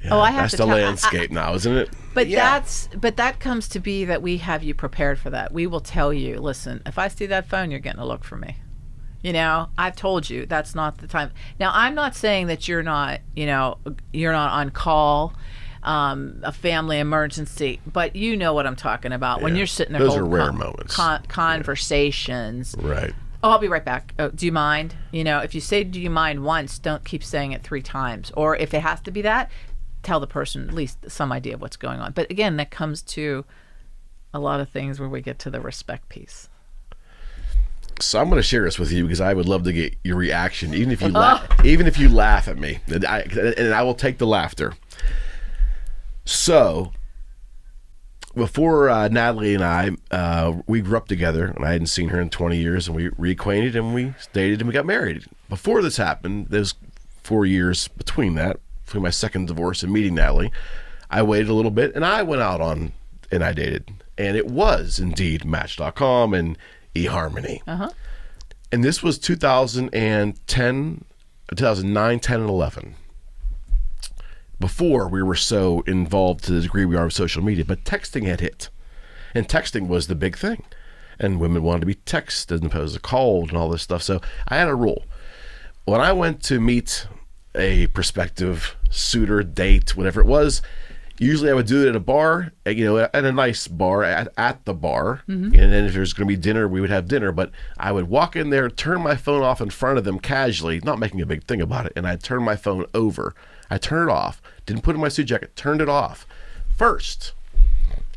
Yeah, I have that's the landscape now, isn't it? But that comes to be that we have you prepared for that. We will tell you, listen, if I see that phone, you're getting a look from me. You know, I've told you that's not the time. Now, I'm not saying that you're not on call, a family emergency, but you know what I'm talking about. When you're sitting there Those are holding rare moments. Conversations. Right. Oh, I'll be right back. Oh, do you mind? You know, if you say do you mind once, don't keep saying it 3 times. Or if it has to be that, tell the person at least some idea of what's going on. But again, that comes to a lot of things where we get to the respect piece. So I'm going to share this with you because I would love to get your reaction, even if you laugh at me, and I will take the laughter. So before Natalie and I, we grew up together, and I hadn't seen her in 20 years, and we reacquainted, and we dated, and we got married. Before this happened, there's 4 years between my second divorce and meeting Natalie. I waited a little bit, and I went out and I dated, and it was indeed Match.com and eHarmony. And this was 2009, 10, and 11. Before we were so involved to the degree we are with social media, but texting had hit. And texting was the big thing. And women wanted to be texted as opposed to called and all this stuff. So I had a rule. When I went to meet a prospective suitor, date, whatever it was, usually I would do it at a bar, at a nice bar, at the bar. And then if there's going to be dinner, we would have dinner. But I would walk in there, turn my phone off in front of them casually, not making a big thing about it, and I'd turn my phone over. I turned it off, didn't put it in my suit jacket, turned it off first.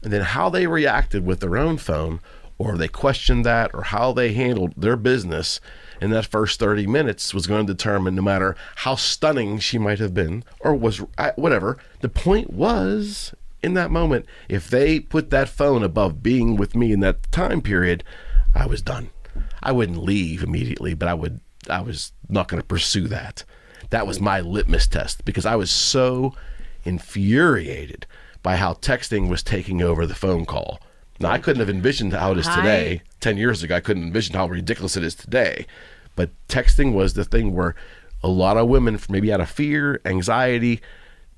And then how they reacted with their own phone, or they questioned that, or how they handled their business in that first 30 minutes was going to determine, no matter how stunning she might have been, or was whatever. The point was, in that moment, if they put that phone above being with me in that time period, I was done. I wouldn't leave immediately, but I was not going to pursue that. That was my litmus test, because I was so infuriated by how texting was taking over the phone call. Now, I couldn't have envisioned how it is today. 10 years ago, I couldn't envision how ridiculous it is today. But texting was the thing where a lot of women, maybe out of fear, anxiety,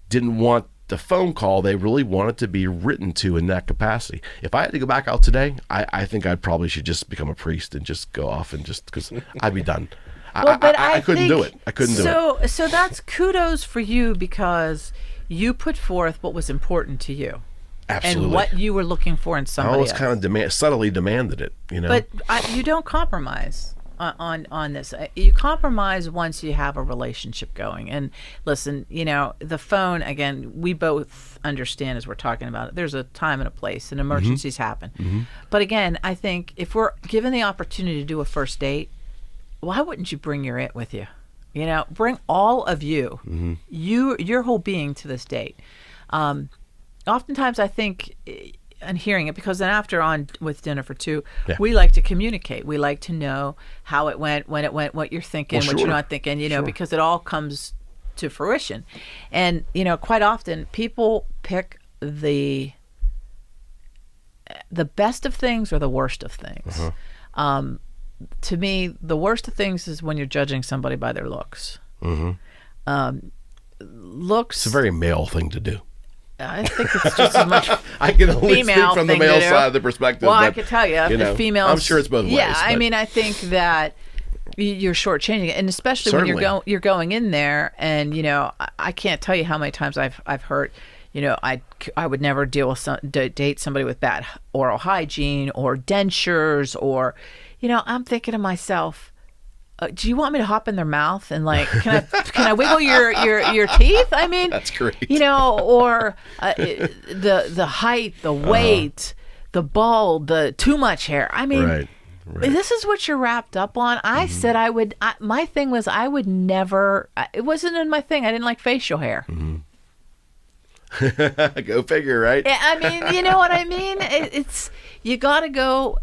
didn't want the phone call. They really wanted to be written to in that capacity. If I had to go back out today, I think I probably should just become a priest and just go off and just, because I'd be done. Well, but I couldn't do it. I couldn't do it. So that's kudos for you, because you put forth what was important to you. Absolutely. And what you were looking for in somebody else. I always kind of subtly demanded it, But you don't compromise on this. You compromise once you have a relationship going. And listen, the phone, again, we both understand as we're talking about it, there's a time and a place, and emergencies happen. But again, I think if we're given the opportunity to do a first date, why wouldn't you bring your it with you? Bring all of you, your whole being to this date. Oftentimes I think, and hearing it, because then after on with dinner for two, we like to communicate. We like to know how it went, when it went, what you're thinking, what you're not thinking, because it all comes to fruition. And, quite often people pick the best of things or the worst of things. To me, the worst of things is when you're judging somebody by their looks. Looks. It's a very male thing to do. I think it's just as much I can only speak from the male side of the perspective. Well, but, I could tell you, the females. I'm sure it's both ways. Yeah, I mean, I think that you're shortchanging it, and especially Certainly. when you're going in there, and I can't tell you how many times I've heard, I would never date somebody with bad oral hygiene or dentures, or, I'm thinking to myself, do you want me to hop in their mouth and can I wiggle your teeth? I mean, that's great. Or the height, the weight, the bald, the too much hair. I mean, right. This is what you're wrapped up on. I said my thing was I would never. It wasn't in my thing. I didn't like facial hair. Go figure, right? I mean, you know what I mean? It's you got to go.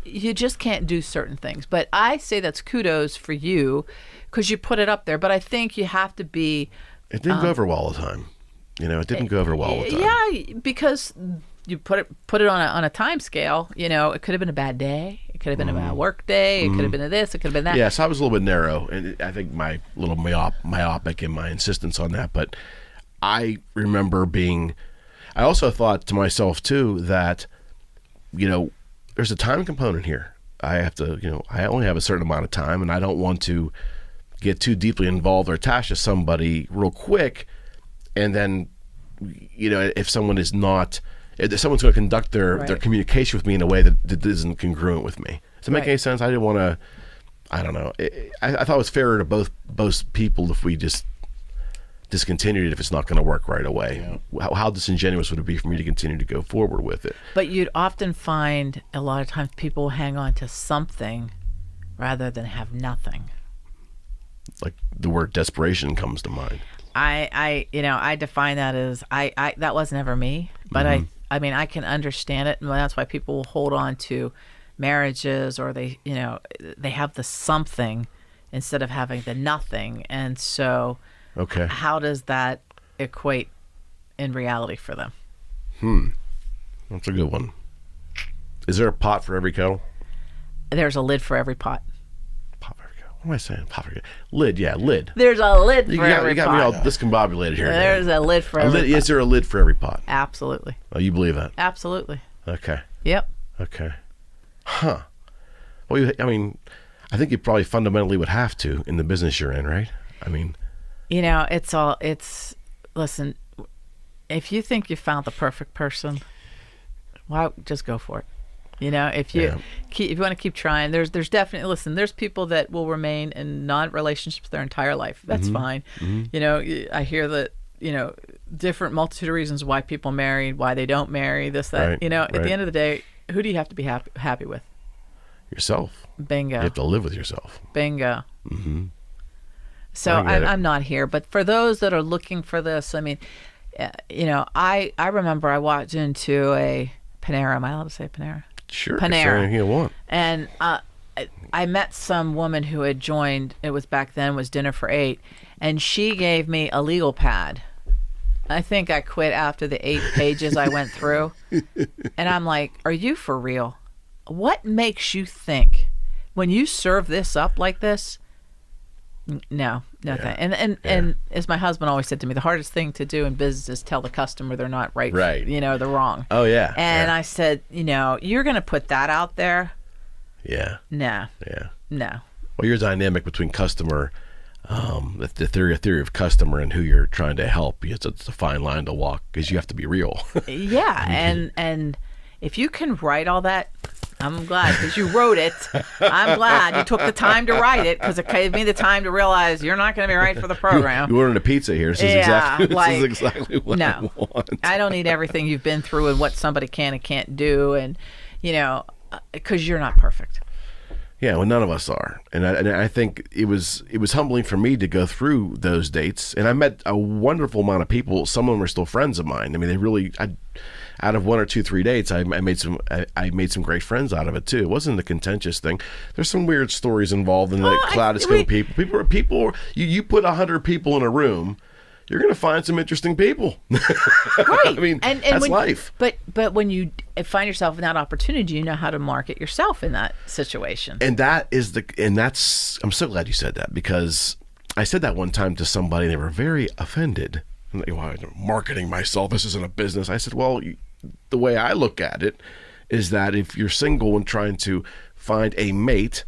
You just can't do certain things. But I say that's kudos for you because you put it up there. But I think you have to be. It didn't go over well all the time. It didn't go over well all the time. Yeah, because you put it on a time scale. It could have been a bad day. It could have been a bad work day. It could have been this. It could have been that. Yeah, so I was a little bit narrow, and I think my little myopic in my insistence on that. But I remember I also thought to myself too that, there's a time component here. I have to, I only have a certain amount of time, and I don't want to get too deeply involved or attached to somebody real quick. And then, if someone is not, if someone's going to conduct their communication with me in a way that isn't congruent with me. Does that make any sense? I didn't want to, I don't know. I thought it was fairer to both people if we just discontinued it if it's not going to work right away. Yeah. How disingenuous would it be for me to continue to go forward with it? But you'd often find a lot of times people hang on to something rather than have nothing. Like the word desperation comes to mind. I define that as I that was never me, but I mean I can understand it, and that's why people will hold on to marriages, or they have the something instead of having the nothing. And so okay, how does that equate in reality for them? That's a good one. Is there a pot for every kettle? There's a lid for every pot. Pot for every kettle. What am I saying? Pot for every kettle. Lid, yeah, lid. There's a lid for every pot. You got me all discombobulated here. There's a lid for every pot. Is there a lid for every pot? Absolutely. Oh, you believe that? Absolutely. Okay. Yep. Okay. Huh. Well, I think you probably fundamentally would have to in the business you're in, right? I mean, listen, if you think you found the perfect person, well, just go for it. If you want to keep trying, there's definitely, listen, there's people that will remain in non-relationships their entire life. That's fine. I hear that, different multitude of reasons why people marry, why they don't marry, this, that, at the end of the day, who do you have to be happy with? Yourself. Bingo. You have to live with yourself. Bingo. So I'm not here, but for those that are looking for this, I remember I walked into a Panera. Am I allowed to say Panera? Sure. Panera. Anything you want. And I met some woman who had joined. It was back then, was Dinner for 8, and she gave me a legal pad. I think I quit after the 8 pages I went through, and I'm like, "Are you for real? What makes you think when you serve this up like this?" No. And as my husband always said to me, the hardest thing to do in business is tell the customer they're not right. They're wrong. Oh yeah. And I said, you're going to put that out there? Yeah. No. Yeah. No. Well, your dynamic between customer, the theory of customer and who you're trying to help, it's a fine line to walk because you have to be real. Yeah, and if you can write all that, I'm glad, because you wrote it. I'm glad you took the time to write it, because it gave me the time to realize you're not going to be right for the program. You ordered a pizza here. This is exactly what I want. I don't need everything you've been through and what somebody can and can't do, and because you're not perfect. Yeah, well, none of us are, and I think it was humbling for me to go through those dates, and I met a wonderful amount of people. Some of them are still friends of mine. I mean, they really. Out of 1 or 2, 3 dates, I made some great friends out of it too. It wasn't a contentious thing. There's some weird stories involved in the kaleidoscope of people. You put 100 people in a room, you're going to find some interesting people. Right. I mean, and that's life. But when you find yourself in that opportunity, you know how to market yourself in that situation. And that's I'm so glad you said that, because I said that one time to somebody and they were very offended. Marketing myself, this isn't a business. I said, well, the way I look at it is that if you're single and trying to find a mate,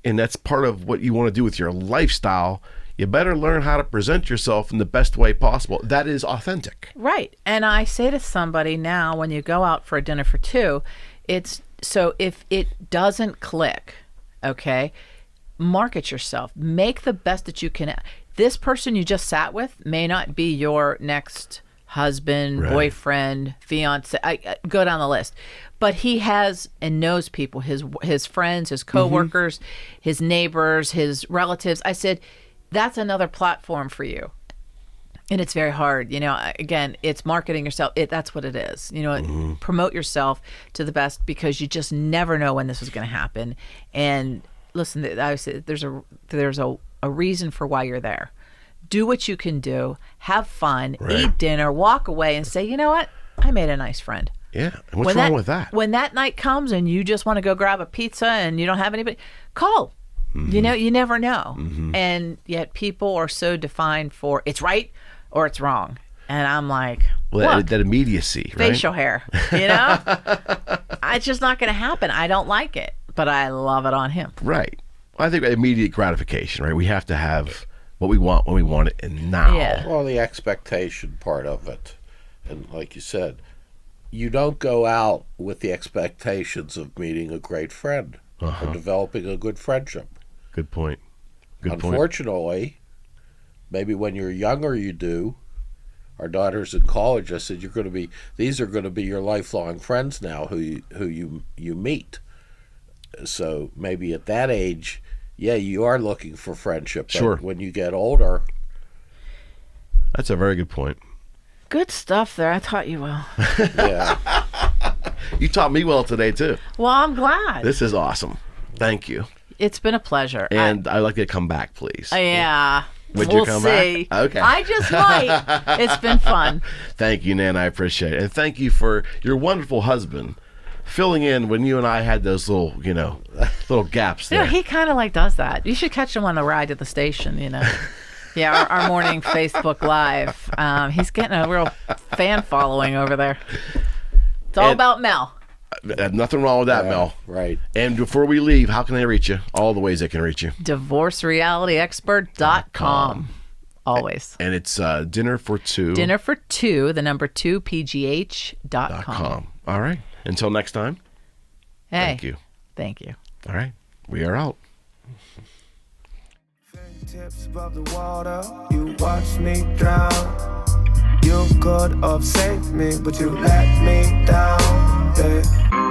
and that's part of what you want to do with your lifestyle, you better learn how to present yourself in the best way possible. That is authentic. Right. And I say to somebody now, when you go out for a dinner for 2, it's so if it doesn't click, okay, market yourself. Make the best that you can. This person you just sat with may not be your next husband, boyfriend, fiance. I go down the list, but he has and knows people, his friends, his coworkers, his neighbors, his relatives. I said, that's another platform for you, and it's very hard. Again, it's marketing yourself. That's what it is. Promote yourself to the best, because you just never know when this is going to happen. And listen, I said there's a reason for why you're there. Do what you can do, have fun, eat dinner, walk away, and say, you know what? I made a nice friend. Yeah, and what's wrong with that? When that night comes and you just want to go grab a pizza and you don't have anybody, call. You never know. And yet people are so defined for it's right or it's wrong. And I'm like, well, that immediacy, right? Facial hair, it's just not going to happen. I don't like it. But I love it on him. Right. I think immediate gratification, right? We have to have what we want when we want it and now. Yeah. Well, the expectation part of it. And like you said, you don't go out with the expectations of meeting a great friend or developing a good friendship. Good point. Good point. Unfortunately, maybe when you're younger you do. Our daughter's in college. I said, these are going to be your lifelong friends now who you meet. So maybe at that age, yeah, you are looking for friendship. But sure. When you get older. That's a very good point. Good stuff there. I taught you well. Yeah. You taught me well today, too. Well, I'm glad. This is awesome. Thank you. It's been a pleasure. And I'd like you to come back, please. Yeah. Would we'll you come see. back? Okay. I just might. It's been fun. Thank you, Nan. I appreciate it. And thank you for your wonderful husband filling in when you and I had those little, little gaps there. Yeah, he kind of like does that. You should catch him on the ride to the station, Yeah, our morning Facebook Live. He's getting a real fan following over there. It's all about Mel. Nothing wrong with that, Mel. Right. And before we leave, how can they reach you? All the ways they can reach you. DivorceRealityExpert.com. Always. And it's Dinner for Two. Dinner for Two, the number 2, PGH.com. All right. Until next time. Hey. Thank you. Thank you. All right. We are out. Tips above the water, you watch me drown. You could have saved me, but you let me down. Yeah.